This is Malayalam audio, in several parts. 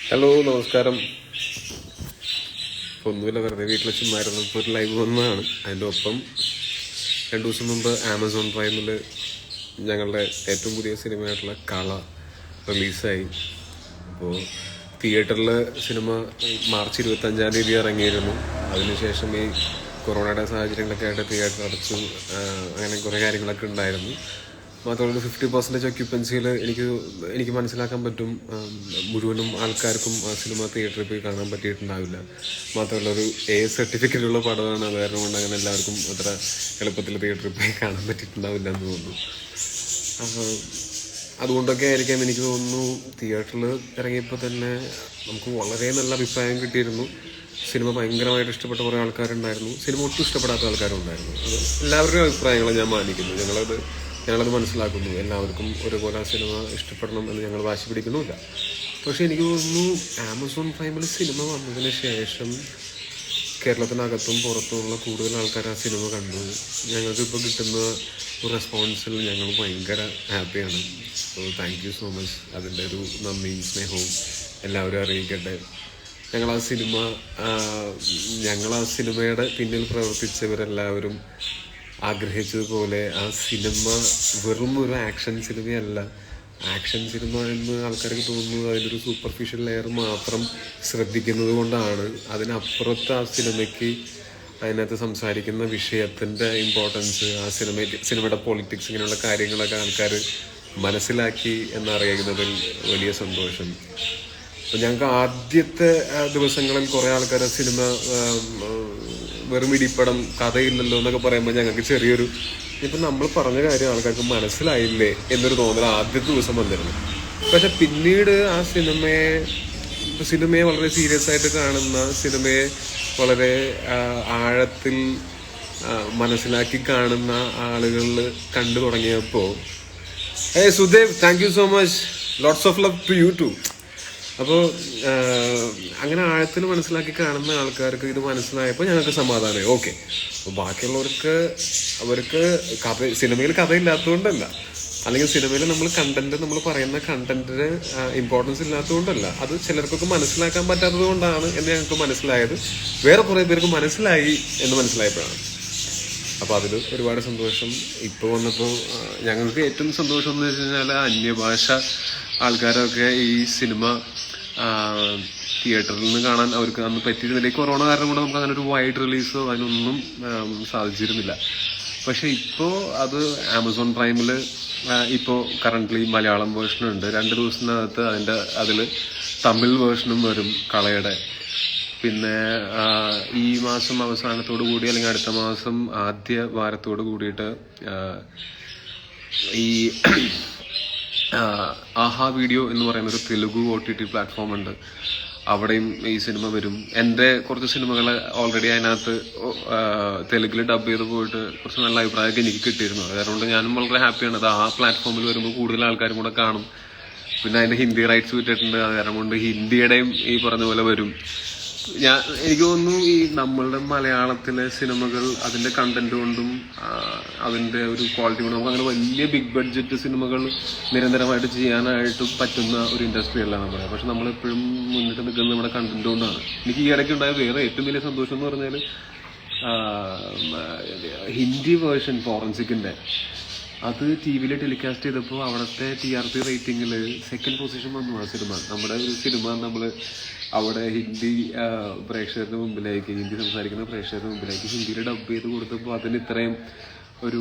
ഹലോ, നമസ്കാരം. ഒന്നുമില്ല, വെറുതെ വീട്ടിൽ ചുമ്മായിരുന്നു. ഇപ്പോൾ ഒരു ലൈവ് വന്നതാണ്. അതിൻ്റെ ഒപ്പം 2 ദിവസം മുമ്പ് ആമസോൺ പ്രൈമിൽ ഞങ്ങളുടെ ഏറ്റവും പുതിയ സിനിമയായിട്ടുള്ള കള റിലീസായി. അപ്പോൾ തിയേറ്ററിൽ സിനിമ മാർച്ച് 25 ഇറങ്ങിയിരുന്നു. അതിനുശേഷം ഈ കൊറോണയുടെ സാഹചര്യങ്ങളൊക്കെ ആയിട്ട് തിയേറ്റർ അടച്ചു, അങ്ങനെ കുറേ കാര്യങ്ങളൊക്കെ ഉണ്ടായിരുന്നു. മാത്രമല്ല 50% ഒക്യുപ്പൻസിയിൽ എനിക്ക് മനസ്സിലാക്കാൻ പറ്റും മുഴുവനും ആൾക്കാർക്കും ആ സിനിമ തിയേറ്ററിൽ പോയി കാണാൻ പറ്റിയിട്ടുണ്ടാവില്ല. മാത്രമല്ല ഒരു സർട്ടിഫിക്കറ്റ് ഉള്ള പടമാണ്. അത് കാരണം കൊണ്ട് അങ്ങനെ എല്ലാവർക്കും അത്ര എളുപ്പത്തിൽ തിയേറ്ററിൽ പോയി കാണാൻ പറ്റിയിട്ടുണ്ടാവില്ല എന്ന് തോന്നുന്നു. അതുകൊണ്ടൊക്കെ ആയിരിക്കാം എനിക്ക് തോന്നുന്നു തിയേറ്ററിൽ ഇറങ്ങിയപ്പോൾ തന്നെ നമുക്ക് വളരെ നല്ല അഭിപ്രായം കിട്ടിയിരുന്നു. സിനിമ ഭയങ്കരമായിട്ട് ഇഷ്ടപ്പെട്ട കുറേ ആൾക്കാരുണ്ടായിരുന്നു, സിനിമ ഒട്ടും ഇഷ്ടപ്പെടാത്ത ആൾക്കാരും ഉണ്ടായിരുന്നു. അത് എല്ലാവരുടെയും അഭിപ്രായങ്ങൾ ഞാൻ മാനിക്കുന്നു. ഞങ്ങളത് മനസ്സിലാക്കുന്നു. എല്ലാവർക്കും ഒരുപോലെ ആ സിനിമ ഇഷ്ടപ്പെടണം എന്ന് ഞങ്ങൾ വാശി പിടിക്കുന്നുമില്ല. പക്ഷേ എനിക്ക് തോന്നുന്നു ആമസോൺ പ്രൈമിൽ സിനിമ വന്നതിന് ശേഷം കേരളത്തിനകത്തും പുറത്തുമുള്ള കൂടുതൽ ആൾക്കാർ ആ സിനിമ കണ്ടു. ഞങ്ങൾക്കിപ്പോൾ കിട്ടുന്ന ഒരു റെസ്പോൺസിൽ ഞങ്ങൾ ഭയങ്കര ഹാപ്പിയാണ്. So thank you so much. അതിൻ്റെ ഒരു നന്ദിയും സ്നേഹവും എല്ലാവരും അറിയിക്കട്ടെ. ഞങ്ങളാ സിനിമയുടെ പിന്നിൽ പ്രവർത്തിച്ചവരെല്ലാവരും ആഗ്രഹിച്ചതുപോലെ ആ സിനിമ വെറും ഒരു ആക്ഷൻ സിനിമയല്ല. ആക്ഷൻ സിനിമ എന്ന് ആൾക്കാർക്ക് തോന്നുന്നു അതിലൊരു സൂപ്പർഫിഷ്യൽ ലെയർ മാത്രം ശ്രദ്ധിക്കുന്നത് കൊണ്ടാണ്. അതിനപ്പുറത്ത് ആ സിനിമയ്ക്ക് അതിനകത്ത് സംസാരിക്കുന്ന വിഷയത്തിൻ്റെ ഇമ്പോർട്ടൻസ്, ആ സിനിമയുടെ പൊളിറ്റിക്സ്, ഇങ്ങനെയുള്ള കാര്യങ്ങളൊക്കെ ആൾക്കാർ മനസ്സിലാക്കി എന്നറിയുന്നതിൽ വലിയ സന്തോഷം. അപ്പം ഞങ്ങൾക്ക് ആദ്യത്തെ ദിവസങ്ങളിൽ കുറേ ആൾക്കാർ സിനിമ വെറും ഇടിപ്പടം, കഥയില്ലല്ലോ എന്നൊക്കെ പറയുമ്പോൾ ഞങ്ങൾക്ക് ചെറിയൊരു ഇപ്പം നമ്മൾ പറഞ്ഞ കാര്യം ആൾക്കാർക്ക് മനസ്സിലായില്ലേ എന്നൊരു തോന്നൽ ആദ്യത്തെ ദിവസം വന്നിരുന്നു. പക്ഷെ പിന്നീട് ആ സിനിമയെ വളരെ സീരിയസ് ആയിട്ട് കാണുന്ന, സിനിമയെ വളരെ ആഴത്തിൽ മനസ്സിലാക്കി കാണുന്ന ആളുകളിൽ കണ്ടു തുടങ്ങിയപ്പോൾ Sudev, thank you so much, lots of love to you too. അപ്പോൾ അങ്ങനെ ആഴത്തിൽ മനസ്സിലാക്കി കാണുന്ന ആൾക്കാർക്ക് ഇത് മനസ്സിലായപ്പോൾ ഞങ്ങൾക്ക് സമാധാനമായി. ഓക്കെ, അപ്പോൾ ബാക്കിയുള്ളവർക്ക് സിനിമയിൽ കഥയില്ലാത്തതുകൊണ്ടല്ല, അല്ലെങ്കിൽ സിനിമയിൽ നമ്മൾ പറയുന്ന കണ്ടന്റിന് ഇമ്പോർട്ടൻസ് ഇല്ലാത്തതുകൊണ്ടല്ല, അത് ചിലർക്കൊക്കെ മനസ്സിലാക്കാൻ പറ്റാത്തത് കൊണ്ടാണ് എന്ന് ഞങ്ങൾക്ക് മനസ്സിലായത്. വേറെ കുറേ പേർക്ക് മനസ്സിലായി എന്ന് മനസ്സിലായപ്പോഴാണ്. അപ്പോൾ അതിൽ ഒരുപാട് സന്തോഷം. ഇപ്പോൾ വന്നപ്പോൾ ഞങ്ങൾക്ക് ഏറ്റവും സന്തോഷം എന്ന് വെച്ച് കഴിഞ്ഞാൽ അന്യഭാഷ ആൾക്കാരൊക്കെ ഈ സിനിമ തിയേറ്ററിൽ നിന്ന് കാണാൻ അവർക്ക് അന്ന് പറ്റിയിരുന്നില്ല. ഈ കൊറോണ കാരണം കൊണ്ട് നമുക്ക് അങ്ങനെ ഒരു വൈഡ് റിലീസോ അതിനൊന്നും സാധിച്ചിരുന്നില്ല. പക്ഷെ ഇപ്പോൾ അത് ആമസോൺ പ്രൈമിൽ ഇപ്പോൾ കറൻ്റ്ലി മലയാളം വേർഷനുണ്ട്. 2 ദിവസത്തിനകത്ത് അതിൽ തമിഴ് വേർഷനും വരും കളയുടെ. പിന്നെ ഈ മാസം അവസാനത്തോടു കൂടി അല്ലെങ്കിൽ അടുത്ത മാസം ആദ്യ വാരത്തോട് കൂടിയിട്ട് ഈ ആഹാ വീഡിയോ എന്ന് പറയുന്ന ഒരു തെലുഗു OTT പ്ലാറ്റ്ഫോം ഉണ്ട്. അവിടെയും ഈ സിനിമ വരും. എൻ്റെ കുറച്ച് സിനിമകൾ ഓൾറെഡി അതിനകത്ത് തെലുങ്കിൽ ഡബ് ചെയ്ത് പോയിട്ട് കുറച്ച് നല്ല അഭിപ്രായമൊക്കെ എനിക്ക് കിട്ടിയിരുന്നു. അതുകൊണ്ട് ഞാനും വളരെ ഹാപ്പിയാണ്. അത് ആ പ്ലാറ്റ്ഫോമിൽ വരുമ്പോൾ കൂടുതൽ ആൾക്കാരും കൂടെ കാണും. പിന്നെ അതിൻ്റെ ഹിന്ദി റൈറ്റ്സ് വിട്ടിട്ടുണ്ട്. അത് കാരണം കൊണ്ട് ഹിന്ദിയുടെയും ഈ പറഞ്ഞ പോലെ വരും. എനിക്ക് തോന്നുന്നു ഈ നമ്മളുടെ മലയാളത്തിലെ സിനിമകൾ അതിൻ്റെ കണ്ടന്റ് കൊണ്ടും അതിൻ്റെ ഒരു ക്വാളിറ്റി കൊണ്ടും നമുക്ക് അങ്ങനെ വലിയ ബിഗ് ബഡ്ജറ്റ് സിനിമകൾ നിരന്തരമായിട്ട് ചെയ്യാനായിട്ട് പറ്റുന്ന ഒരു ഇൻഡസ്ട്രി അല്ല നമ്മുടെ. പക്ഷെ നമ്മളെപ്പോഴും മുന്നിട്ട് നിൽക്കുന്നത് നമ്മുടെ കണ്ടന്റ് കൊണ്ടാണ്. എനിക്ക് ഈ ഇടയ്ക്ക് ഉണ്ടായ വേറെ ഏറ്റവും വലിയ സന്തോഷം എന്ന് പറഞ്ഞാൽ ഹിന്ദി വേർഷൻ ഫോറൻസിക്കിൻ്റെ അത് TV ടെലികാസ്റ്റ് ചെയ്തപ്പോൾ അവിടുത്തെ TRP റേറ്റിങ്ങിൽ 2nd പൊസിഷൻ വന്നു ആ സിനിമ. നമ്മുടെ ഒരു സിനിമ നമ്മൾ അവിടെ ഹിന്ദി പ്രേക്ഷകരുടെ മുമ്പിലേക്ക്, ഹിന്ദി സംസാരിക്കുന്ന പ്രേക്ഷകരുടെ മുമ്പിലേക്ക് ഹിന്ദിയിൽ ഡബ് ചെയ്ത് കൊടുത്തപ്പോൾ അതിന് ഇത്രയും ഒരു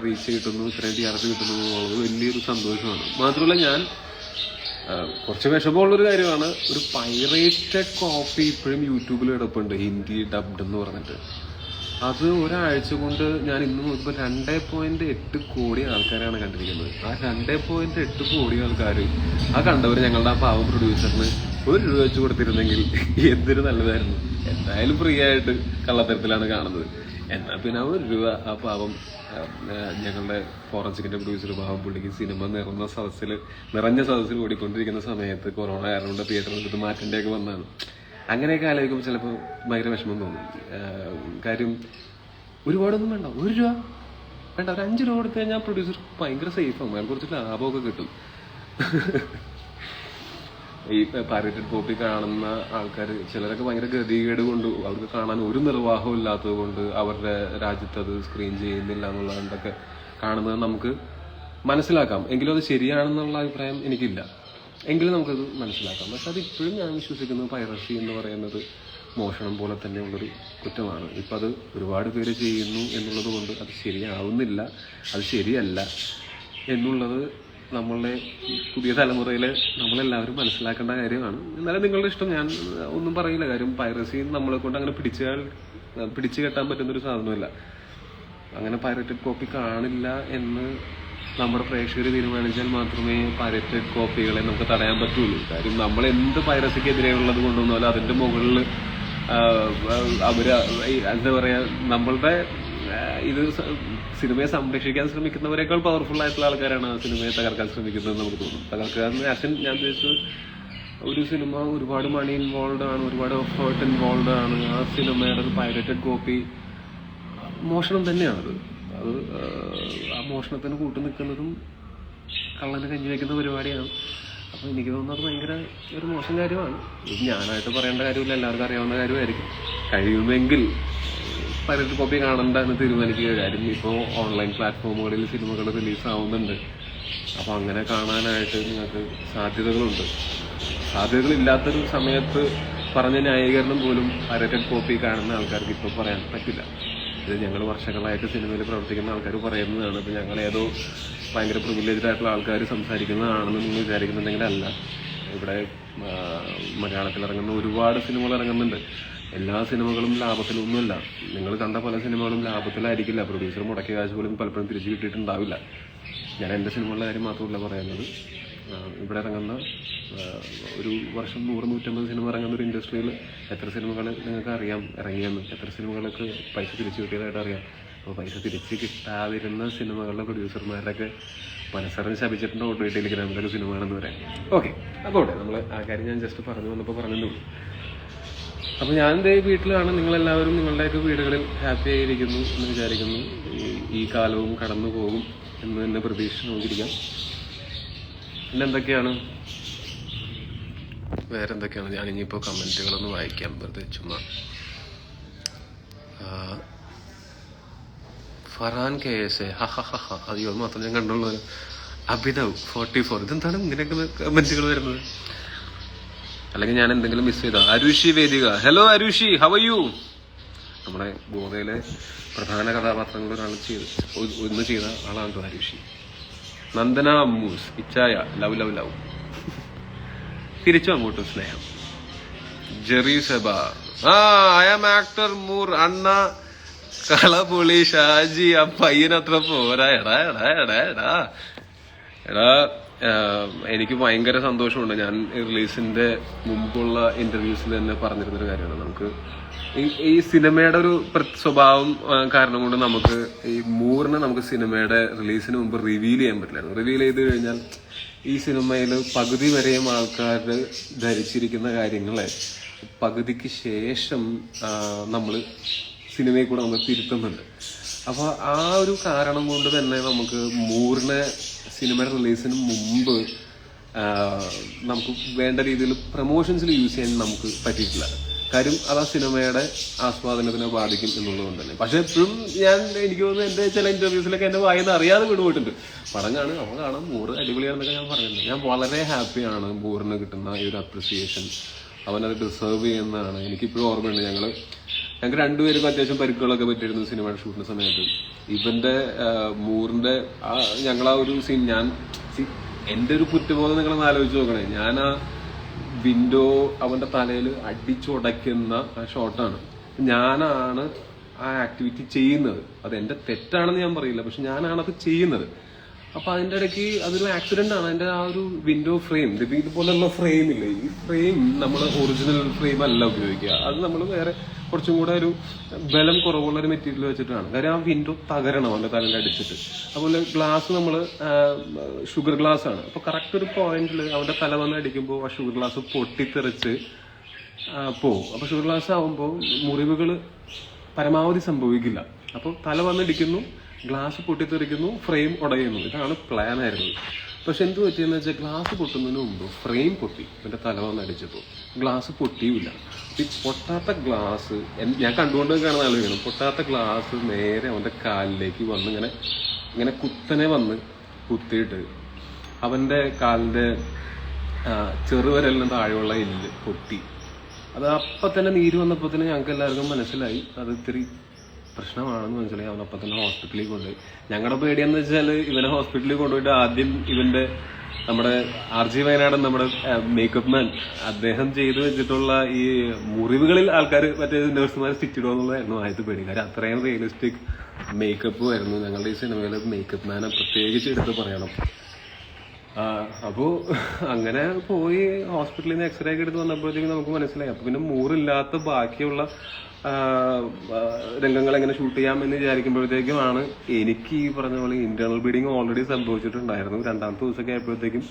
റീച്ച് കിട്ടുന്നു, ഇത്രയും TRP കിട്ടുന്നു എന്നുള്ളത് വലിയൊരു സന്തോഷമാണ്. മാത്രമല്ല ഞാൻ കുറച്ച് വിഷമമുള്ളൊരു കാര്യമാണ്, ഒരു പൈറേറ്റഡ് കോപ്പി ഇപ്പോഴും യൂട്യൂബിൽ കിടപ്പുണ്ട്, ഹിന്ദി ഡബ്ഡ് എന്ന് പറഞ്ഞിട്ട്. അത് ഒരാഴ്ച കൊണ്ട് ഞാൻ ഇന്ന് നോക്കുമ്പോൾ 2.8 കോടി ആൾക്കാരാണ് കണ്ടിരിക്കുന്നത്. ആ 2.8 കോടി ആൾക്കാർ ആ കണ്ടവർ ഞങ്ങളുടെ ആ പാവം പ്രൊഡ്യൂസറിന് ₹1 വെച്ച് കൊടുത്തിരുന്നെങ്കിൽ എന്തൊരു നല്ലതായിരുന്നു. എന്തായാലും ഫ്രീ ആയിട്ട് കള്ളത്തരത്തിലാണ് കാണുന്നത്. എന്നാൽ പിന്നെ ₹1 ആ പാവം ഞങ്ങളുടെ ഫോറൻസിക്കിൻ്റെ പ്രൊഡ്യൂസർ പാവം പുള്ളിക്ക് സിനിമ നിറഞ്ഞ സദസ്സിൽ ഓടിക്കൊണ്ടിരിക്കുന്ന സമയത്ത് കൊറോണ കാരണം കൊണ്ട് തിയേറ്ററിൽ ഇത് മാറ്റേണ്ടതൊക്കെ വന്നതാണ്. അങ്ങനെയൊക്കെ ആലോചിക്കുമ്പോൾ ചിലപ്പോൾ ഭയങ്കര വിഷമം തോന്നും. കാര്യം ഒരുപാടൊന്നും വേണ്ട, ₹1 വേണ്ട, ഒരു ₹5 കൊടുത്തു കഴിഞ്ഞാൽ പ്രൊഡ്യൂസർ ഭയങ്കര സേഫാകും, അയാൾക്ക് കുറച്ച് ലാഭമൊക്കെ കിട്ടും. ഈ പൈറേറ്റഡ് കോപ്പി കാണുന്ന ആൾക്കാർ ചിലരൊക്കെ ഭയങ്കര ഗതികേട് കൊണ്ട് അവർക്ക് കാണാൻ ഒരു നിർവാഹവും ഇല്ലാത്തത് കൊണ്ട് അവരുടെ രാജ്യത്ത് അത് സ്ക്രീൻ ചെയ്യുന്നില്ല എന്നുള്ളതൊക്കെ കാണുന്നത് നമുക്ക് മനസ്സിലാക്കാം. എങ്കിലും അത് ശരിയാണെന്നുള്ള അഭിപ്രായം എനിക്കില്ല. എങ്കിലും നമുക്കത് മനസ്സിലാക്കാം. പക്ഷെ അത് ഇപ്പോഴും ഞാൻ വിശ്വസിക്കുന്നത് പൈറസി എന്ന് പറയുന്നത് മോഷണം പോലെ തന്നെയുള്ളൊരു കുറ്റമാണ്. ഇപ്പം അത് ഒരുപാട് പേര് ചെയ്യുന്നു എന്നുള്ളത് കൊണ്ട് അത് ശരിയാവുന്നില്ല, അത് ശരിയല്ല എന്നുള്ളത് നമ്മളുടെ പുതിയ തലമുറയിൽ നമ്മളെല്ലാവരും മനസ്സിലാക്കേണ്ട കാര്യമാണ്. എന്നാലും നിങ്ങളുടെ ഇഷ്ടം, ഞാൻ ഒന്നും പറയില്ല. കാര്യം പൈറസി നമ്മളെ കൊണ്ട് അങ്ങനെ പിടിച്ചു കെട്ടാൻ പറ്റുന്നൊരു സാധനമല്ല. അങ്ങനെ പൈറേറ്റഡ് കോപ്പി കാണില്ല എന്ന് നമ്മുടെ പ്രേക്ഷകർ തീരുമാനിച്ചാൽ മാത്രമേ പൈറേറ്റഡ് കോപ്പികളെ നമുക്ക് തടയാൻ പറ്റുള്ളൂ. കാര്യം നമ്മൾ എന്ത് പൈറസിക്കെതിരെയുള്ളത് കൊണ്ടുവന്നാലും അതിൻ്റെ മുകളിൽ അവര് എന്താ പറയാ, നമ്മളുടെ ഇത് സിനിമയെ സംരക്ഷിക്കാൻ ശ്രമിക്കുന്നവരെക്കാൾ പവർഫുൾ ആയിട്ടുള്ള ആൾക്കാരാണ് ആ സിനിമയെ തകർക്കാൻ ശ്രമിക്കുന്നത് നമുക്ക് തോന്നും. തകർക്കാൻ ഞാൻ ഉദ്ദേശിച്ചത്, ഒരു സിനിമ ഒരുപാട് മണി ഇൻവോൾവ് ആണ്, ഒരുപാട് എഫേർട്ട് ഇൻവോൾവ് ആണ്. ആ സിനിമയുടെ ഒരു പൈറേറ്റഡ് കോപ്പി മോഷണം തന്നെയാണത്. അത് ആ മോഷണത്തിന് കൂട്ടു നിൽക്കുന്നതും കള്ളനെ കഞ്ഞി വയ്ക്കുന്ന പരിപാടിയാണ്. അപ്പോൾ എനിക്ക് തോന്നുന്നത് അത് ഭയങ്കര ഒരു മോശം കാര്യമാണ്. ഇത് ഞാനായിട്ട് പറയേണ്ട കാര്യമില്ല, എല്ലാവർക്കും അറിയാവുന്ന കാര്യമായിരിക്കും. കഴിയുമെങ്കിൽ പൈറേറ്റഡ് കോപ്പി കാണണ്ട എന്ന് തീരുമാനിക്കുക. കാര്യം ഇപ്പോൾ ഓൺലൈൻ പ്ലാറ്റ്ഫോമുകളിൽ സിനിമകൾ റിലീസാവുന്നുണ്ട്. അപ്പോൾ അങ്ങനെ കാണാനായിട്ട് നിങ്ങൾക്ക് സാധ്യതകളുണ്ട്. സാധ്യതകളില്ലാത്തൊരു സമയത്ത് പറഞ്ഞ ന്യായീകരണം പോലും പൈറേറ്റഡ് കോപ്പി കാണുന്ന ആൾക്കാർക്ക് ഇപ്പോൾ പറയാൻ പറ്റില്ല. ഇത് ഞങ്ങൾ വർഷങ്ങളായിട്ട് സിനിമയിൽ പ്രവർത്തിക്കുന്ന ആൾക്കാർ പറയുന്നതാണ്. ഇത് ഞങ്ങൾ ഏതോ ഭയങ്കര പ്രിവിലേജ്ഡ് ആയിട്ടുള്ള ആൾക്കാർ സംസാരിക്കുന്നതാണെന്ന് നിങ്ങൾ വിചാരിക്കുന്നുണ്ടെങ്കിൽ അല്ല. ഇവിടെ മലയാളത്തിൽ ഇറങ്ങുന്ന ഒരുപാട് സിനിമകൾ ഇറങ്ങുന്നുണ്ട്. എല്ലാ സിനിമകളും ലാഭത്തിലൊന്നുമല്ല. നിങ്ങൾ കണ്ട പല സിനിമകളും ലാഭത്തിലായിരിക്കില്ല. പ്രൊഡ്യൂസർ മുടക്കിയ കാശ് പോലും പലപ്പോഴും തിരിച്ചു കിട്ടിയിട്ടുണ്ടാവില്ല. ഞാൻ എൻ്റെ സിനിമകളുടെ കാര്യം മാത്രമല്ല പറയുന്നത്. ഇവിടെ ഇറങ്ങുന്ന ഒരു വർഷം 100-150 സിനിമ ഇറങ്ങുന്ന ഒരു ഇൻഡസ്ട്രിയിൽ എത്ര സിനിമകൾ നിങ്ങൾക്ക് അറിയാം ഇറങ്ങിയെന്ന്, എത്ര സിനിമകൾക്ക് പൈസ തിരിച്ചു കിട്ടിയതായിട്ട് അറിയാം. അപ്പോൾ പൈസ തിരിച്ച് കിട്ടാതിരുന്ന സിനിമകളുടെ പ്രൊഡ്യൂസർമാരൊക്കെ മനസ്സറിഞ്ഞ് ശപിച്ചിട്ടുണ്ട് ഓട്ടോ ടെലിഗ്രാമിലൊക്കെ സിനിമയാണെന്ന് പറയാം. ഓക്കെ, അപ്പോൾ നമ്മൾ ആ കാര്യം ഞാൻ ജസ്റ്റ് പറഞ്ഞു വന്നപ്പോൾ പറഞ്ഞതേ ഉള്ളൂ. അപ്പോൾ ഞാൻ എൻ്റെ വീട്ടിലാണ്. നിങ്ങളെല്ലാവരും നിങ്ങളുടെയൊക്കെ വീടുകളിൽ ഹാപ്പി ആയിരിക്കുന്നു എന്ന് വിചാരിക്കുന്നു. ഈ കാലവും കടന്നു പോകും എന്ന് തന്നെ പ്രതീക്ഷിച്ച് നോക്കിയിരിക്കാം. പിന്നെ വേറെ എന്തൊക്കെയാണ് ഞാൻ ഇനിയിപ്പോൾ കമൻറ്റുകളൊന്ന് വായിക്കാം വെറുതെ ചുമ്മാ. ഫറാൻ KS അയ്യോ മാത്രം ഞാൻ കണ്ടുള്ളൂ. അഭിനവ് 44 ഇതെന്താണ് ഇങ്ങനെയൊക്കെ കമൻറ്റുകൾ വരുന്നത്? അല്ലെങ്കിൽ ഞാൻ എന്തെങ്കിലും മിസ് ചെയ്താ? Arushi Vedika, hello Arushi, how are you? നമ്മുടെ ഗോവയിലെ പ്രധാന കഥാപാത്രങ്ങൾ ഒന്ന് ചെയ്ത ആളാണ് അരുഷി. നന്ദന അമ്മൂസ്, ഇച്ചായ, ലവ് തിരിച്ചു അങ്ങോട്ട് സ്നേഹം. Jerry Seba, I am actor മൂർ അണ്ണ കളപൊളി ഷാജി. ആ പയ്യനത്ര പോരാ. എടാ എനിക്ക് ഭയങ്കര സന്തോഷമുണ്ട്. ഞാൻ റിലീസിന്റെ മുമ്പുള്ള ഇന്റർവ്യൂസിൽ തന്നെ പറഞ്ഞിരുന്നൊരു കാര്യമാണ്. നമുക്ക് ഈ സിനിമയുടെ ഒരു സ്വഭാവം കാരണം കൊണ്ട് നമുക്ക് ഈ മൂറിനെ നമുക്ക് സിനിമയുടെ റിലീസിന് മുമ്പ് റിവീൽ ചെയ്യാൻ പറ്റില്ലായിരുന്നു. റിവീൽ ചെയ്ത് കഴിഞ്ഞാൽ ഈ സിനിമയിൽ പകുതി വരെയും ആൾക്കാർ ധരിച്ചിരിക്കുന്ന കാര്യങ്ങളെ പകുതിക്ക് ശേഷം നമ്മൾ സിനിമയിൽ കൂടെ നമ്മൾ തിരുത്തുന്നുണ്ട്. അപ്പോൾ ആ ഒരു കാരണം കൊണ്ട് തന്നെ നമുക്ക് മൂറിനെ സിനിമയുടെ റിലീസിന് മുമ്പ് നമുക്ക് വേണ്ട രീതിയിൽ പ്രൊമോഷൻസിൽ യൂസ് ചെയ്യാൻ നമുക്ക് പറ്റിയിട്ടില്ല. കാര്യം അത് ആ സിനിമയുടെ ആസ്വാദനത്തിനെ ബാധിക്കും എന്നുള്ളതുകൊണ്ട് തന്നെ. പക്ഷെ എപ്പോഴും എനിക്ക് തോന്നുന്നു എൻ്റെ ചില ഇന്റർവ്യൂസിലൊക്കെ എൻ്റെ വായിന്ന് അറിയാതെ വിടുപോയിട്ടുണ്ട്. പടം കാണാം മൂറ് അടിപൊളിയാണെന്നൊക്കെ ഞാൻ പറയുന്നുണ്ട്. ഞാൻ വളരെ ഹാപ്പിയാണ് മൂറിന് കിട്ടുന്ന ഈ ഒരു അപ്രിസിയേഷൻ. അവനത് ഡിസേർവ് ചെയ്യുന്നതാണ്. എനിക്കിപ്പോഴും ഓർമ്മയുണ്ട്, ഞങ്ങൾക്ക് രണ്ടുപേർക്കും അത്യാവശ്യം പരിക്കുകളൊക്കെ പറ്റിയിരുന്നു സിനിമയുടെ ഷൂട്ടിന്റെ സമയത്ത്. ഇവന്റെ മൂറിന്റെ ഞങ്ങളാ ഒരു സീൻ, എൻ്റെ ഒരു കുറ്റബോധം നിങ്ങളൊന്ന് ആലോചിച്ച് നോക്കണേ. ഞാൻ ആ വിൻഡോ അവന്റെ തലയിൽ അടിച്ചുടയ്ക്കുന്ന ആ ഷോട്ടാണ്. ഞാനാണ് ആ ആക്ടിവിറ്റി ചെയ്യുന്നത്. അത് എന്റെ തെറ്റാണെന്ന് ഞാൻ പറയില്ല, പക്ഷെ ഞാനാണത് ചെയ്യുന്നത്. അപ്പൊ അതിന്റെ ഇടയ്ക്ക് അതൊരു ആക്സിഡന്റ് ആണ്. അതിന്റെ ആ ഒരു വിൻഡോ ഫ്രെയിം, ഇതുപോലുള്ള ഫ്രെയിം ഇല്ലേ, ഈ ഫ്രെയിം നമ്മൾ ഒറിജിനൽ ഫ്രെയിം അല്ല ഉപയോഗിക്കുക. അത് നമ്മൾ വേറെ കുറച്ചും കൂടെ ഒരു ബലം കുറവുള്ള ഒരു മെറ്റീരിയൽ വെച്ചിട്ടാണ്. കാര്യം ആ വിൻഡോ തകരണം അവന്റെ തലയിൽ അടിച്ചിട്ട്. അതുപോലെ ഗ്ലാസ് നമ്മൾ ഷുഗർ ഗ്ലാസ് ആണ്. അപ്പൊ കറക്റ്റ് ഒരു പോയിന്റിൽ അവന്റെ തല വന്ന് അടിക്കുമ്പോൾ ആ ഷുഗർ ഗ്ലാസ് പൊട്ടിത്തെറിച്ച് പോവും. അപ്പൊ ഷുഗർ ഗ്ലാസ് ആവുമ്പോൾ മുറിവുകൾ പരമാവധി സംഭവിക്കില്ല. അപ്പോൾ തല വന്നിടിക്കുന്നു, ഗ്ലാസ് പൊട്ടിത്തെറിക്കുന്നു, ഫ്രെയിം ഉടയുന്നു. ഇതാണ് പ്ലാൻ ആയിരുന്നത്. പക്ഷെ എന്ത് പറ്റിയെന്ന് വെച്ചാൽ ഗ്ലാസ് പൊട്ടുന്നതിന് മുമ്പ് ഫ്രെയിം പൊട്ടി, എൻ്റെ തല വന്നടിച്ചപ്പോൾ ഗ്ലാസ് പൊട്ടിയില്ല. ഈ പൊട്ടാത്ത ഗ്ലാസ് ഞാൻ കണ്ടുകൊണ്ട് കാണുന്ന ആൾ വീണു. പൊട്ടാത്ത ഗ്ലാസ് നേരെ അവൻ്റെ കാലിലേക്ക് വന്ന് ഇങ്ങനെ കുത്തനെ വന്ന് കുത്തിയിട്ട് അവൻ്റെ കാലിൻ്റെ ചെറുവരലിന് താഴെയുള്ള എല്ല് പൊട്ടി. അത് അപ്പം തന്നെ നീര് വന്നപ്പോൾ തന്നെ ഞങ്ങൾക്ക് എല്ലാവർക്കും മനസ്സിലായി അത് ഇത്തിരി പ്രശ്നമാണെന്ന് മനസ്സിലായി. അവനപ്പം തന്നെ ഹോസ്പിറ്റലിൽ കൊണ്ടുപോയി. ഞങ്ങളുടെ പേടിയെന്ന് വെച്ചാൽ ഇവനെ ഹോസ്പിറ്റലിൽ കൊണ്ടുപോയിട്ട് ആദ്യം ഇവൻ്റെ നമ്മുടെ RJ വയനാടൻ, നമ്മുടെ മേക്കപ്പ് മാൻ, അദ്ദേഹം ചെയ്തു വെച്ചിട്ടുള്ള ഈ മുറിവുകളിൽ ആൾക്കാർ മറ്റേ നഴ്സുമാർ സ്റ്റിച്ച് ഇടുമെന്നുള്ളതായിരുന്നു ആദ്യത്തെ പേടി. കാര്യം അത്രയും റിയലിസ്റ്റിക് മേക്കപ്പ് ആയിരുന്നു ഞങ്ങളുടെ ഈ സിനിമയിൽ. മേക്കപ്പ് മാനെ പ്രത്യേകിച്ച് എടുത്ത് പറയണം. അപ്പോൾ അങ്ങനെ പോയി ഹോസ്പിറ്റലിൽ നിന്ന് എക്സ്റേ ഒക്കെ എടുത്ത് വന്നപ്പോഴത്തേക്കും നമുക്ക് മനസ്സിലായി. അപ്പോൾ പിന്നെ മൂറില്ലാത്ത ബാക്കിയുള്ള രംഗങ്ങൾ എങ്ങനെ ഷൂട്ട് ചെയ്യാമെന്ന് വിചാരിക്കുമ്പോഴത്തേക്കുമാണ് എനിക്ക് ഈ പറഞ്ഞ പോലെ ഇന്റേണൽ ബ്ലീഡിങ് ഓൾറെഡി സംഭവിച്ചിട്ടുണ്ടായിരുന്നു. രണ്ടാമത്തെ ദിവസമൊക്കെ ആയപ്പോഴത്തേക്കും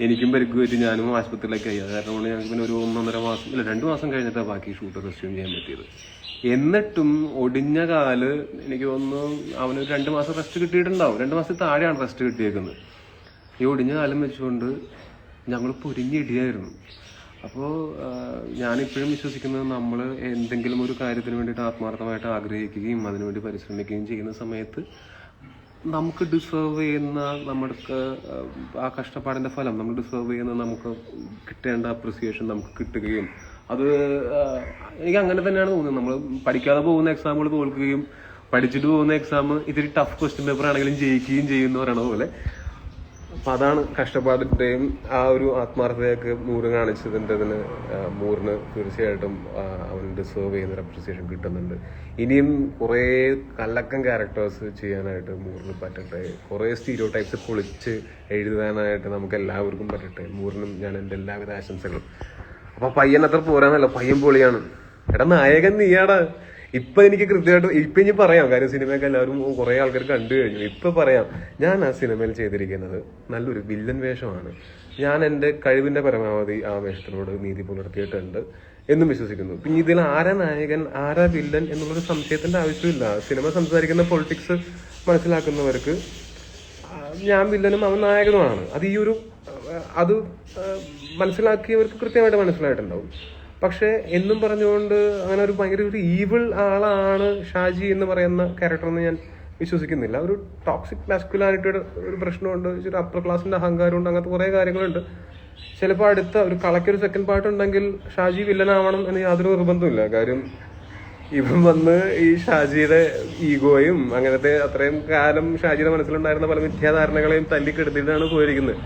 എനിക്കും പരിക്ക് പറ്റി, ഞാനും ആശുപത്രിയിലേക്ക് ആയി. അത് കാരണം കൊണ്ട് ഞങ്ങൾക്ക് പിന്നെ ഒരു 1.5 മാസം 2 മാസം കഴിഞ്ഞിട്ടാണ് ബാക്കി ഷൂട്ട് റെസ്യൂം ചെയ്യാൻ പറ്റിയത്. എന്നിട്ടും ഒടിഞ്ഞ കാല് എനിക്ക് തോന്നുന്നു അവന് 2 മാസം റെസ്റ്റ് കിട്ടിയിട്ടുണ്ടാവും. 2 മാസത്തിൽ താഴെയാണ് റെസ്റ്റ് കിട്ടിയേക്കുന്നത്. ഈ ഒടിഞ്ഞ കാലം വെച്ചുകൊണ്ട് ഞങ്ങൾ പൊരിഞ്ഞിടിയായിരുന്നു. അപ്പോൾ ഞാനിപ്പോഴും വിശ്വസിക്കുന്നത് നമ്മൾ എന്തെങ്കിലും ഒരു കാര്യത്തിന് വേണ്ടിയിട്ട് ആത്മാർത്ഥമായിട്ട് ആഗ്രഹിക്കുകയും അതിനുവേണ്ടി പരിശ്രമിക്കുകയും ചെയ്യുന്ന സമയത്ത് നമുക്ക് ഡിസേർവ് ചെയ്യുന്ന നമ്മൾക്ക് ആ കഷ്ടപ്പാടിൻ്റെ ഫലം നമ്മൾ ഡിസേർവ് ചെയ്യുന്ന നമുക്ക് കിട്ടേണ്ട അപ്രിസിയേഷൻ നമുക്ക് കിട്ടുകയും, അത് എനിക്ക് അങ്ങനെ തന്നെയാണ് തോന്നുന്നത്. നമ്മൾ പഠിക്കാതെ പോകുന്ന എക്സാമുകൾ തോൽക്കുകയും പഠിച്ചിട്ട് പോകുന്ന എക്സാം ഇത്തിരി ടഫ് ക്വസ്റ്റ്യൻ പേപ്പർ ആണെങ്കിലും ജയിക്കുകയും ചെയ്യുമെന്ന് പറയണ പോലെ അപ്പം അതാണ് കഷ്ടപ്പാടിൻ്റെയും ആ ഒരു ആത്മാർത്ഥതയൊക്കെ മൂറ് കാണിച്ചതിൻ്റെതിന് മൂറിന് തീർച്ചയായിട്ടും അവന് ഡിസേർവ് ചെയ്യുന്നൊരു അപ്രിസിയേഷൻ കിട്ടുന്നുണ്ട്. ഇനിയും കുറേ കല്ലക്കം ക്യാരക്ടേഴ്സ് ചെയ്യാനായിട്ട് മൂറിന് പറ്റട്ടെ. കുറേ സ്റ്റീരിയോ ടൈപ്സ് പൊളിച്ച് എഴുതാനായിട്ട് നമുക്ക് എല്ലാവർക്കും പറ്റട്ടെ. മൂറിനും ഞാൻ എൻ്റെ എല്ലാവിധ ആശംസകളും. അപ്പം പയ്യൻ അത്ര പോരാന്നല്ല, പയ്യൻ പൊളിയാണ്. എടാ നായകൻ നീയാടാ. ഇപ്പൊ എനിക്ക് കൃത്യമായിട്ട് ഇപ്പൊ ഇനി പറയാം, കാര്യം സിനിമയൊക്കെ എല്ലാവരും കുറെ ആൾക്കാർ കണ്ടു കഴിഞ്ഞു. ഇപ്പൊ പറയാം, ഞാൻ ആ സിനിമയിൽ ചെയ്തിരിക്കുന്നത് നല്ലൊരു വില്ലൻ വേഷമാണ്. ഞാൻ എൻ്റെ കഴിവിന്റെ പരമാവധി ആ വേഷത്തിനോട് നീതി പുലർത്തിയിട്ടുണ്ട് എന്നും വിശ്വസിക്കുന്നു. പിന്നെ ഇതിൽ ആരാ നായകൻ ആരാ വില്ലൻ എന്നുള്ളൊരു സംശയത്തിന്റെ ആവശ്യമില്ല. സിനിമ സംസാരിക്കുന്ന പൊളിറ്റിക്സ് മനസ്സിലാക്കുന്നവർക്ക് ഞാൻ വില്ലനും അവൻ നായകനുമാണ്. അത് മനസ്സിലാക്കിയവർക്ക് കൃത്യമായിട്ട് മനസ്സിലായിട്ടുണ്ടാവും. പക്ഷെ എന്നും പറഞ്ഞുകൊണ്ട് അങ്ങനെ ഒരു ഭയങ്കര ഒരു ഈവിൾ ആളാണ് ഷാജി എന്ന് പറയുന്ന ക്യാരക്ടർ എന്ന് ഞാൻ വിശ്വസിക്കുന്നില്ല. ഒരു ടോക്സിക് മാസ്കുലാനിറ്റിയുടെ ഒരു പ്രശ്നമുണ്ട്, ഒരു അപ്പർ ക്ലാസിന്റെ അഹങ്കാരമുണ്ട്, അങ്ങനത്തെ കുറെ കാര്യങ്ങളുണ്ട്. ചിലപ്പോൾ അടുത്ത ഒരു കളയ്ക്കൊരു സെക്കൻഡ് പാർട്ട് ഉണ്ടെങ്കിൽ ഷാജി വില്ലനാവണം എന്ന് യാതൊരു നിർബന്ധമില്ല. കാര്യം ഇവൻ വന്ന് ഈ ഷാജിയുടെ ഈഗോയും അങ്ങനത്തെ അത്രയും കാലം ഷാജിയുടെ മനസ്സിലുണ്ടായിരുന്ന പല മിഥ്യാധാരണകളെയും തല്ലിക്കെടുത്തിട്ടാണ് പോയിരിക്കുന്നത്.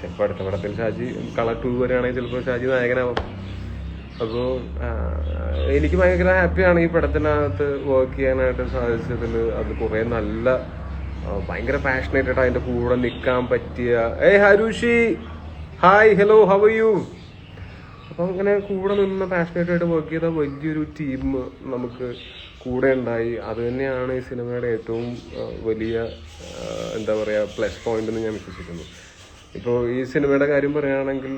ചിലപ്പോൾ അടുത്ത പടത്തിൽ ഷാജി കളർ 2 വരെയാണെങ്കിൽ ചിലപ്പോൾ ഷാജി നായകനാവും. അപ്പോൾ എനിക്ക് ഭയങ്കര ഹാപ്പിയാണ് ഈ പടത്തിനകത്ത് വർക്ക് ചെയ്യാനായിട്ട് സാധിച്ചതിൽ. അത് കുറേ നല്ല ഭയങ്കര പാഷനേറ്റഡ് അതിൻ്റെ കൂടെ നിൽക്കാൻ പറ്റിയ Harushi hi hello how are you. അപ്പം അങ്ങനെ കൂടെ നിന്ന് പാഷനേറ്റായിട്ട് വർക്ക് ചെയ്ത വലിയൊരു ടീം നമുക്ക് കൂടെ ഉണ്ടായി. അത് തന്നെയാണ് ഈ സിനിമയുടെ ഏറ്റവും വലിയ എന്താ പറയുക പ്ലസ് പോയിന്റ് എന്ന് ഞാൻ വിശ്വസിക്കുന്നു. ഇപ്പോൾ ഈ സിനിമയുടെ കാര്യം പറയുകയാണെങ്കിൽ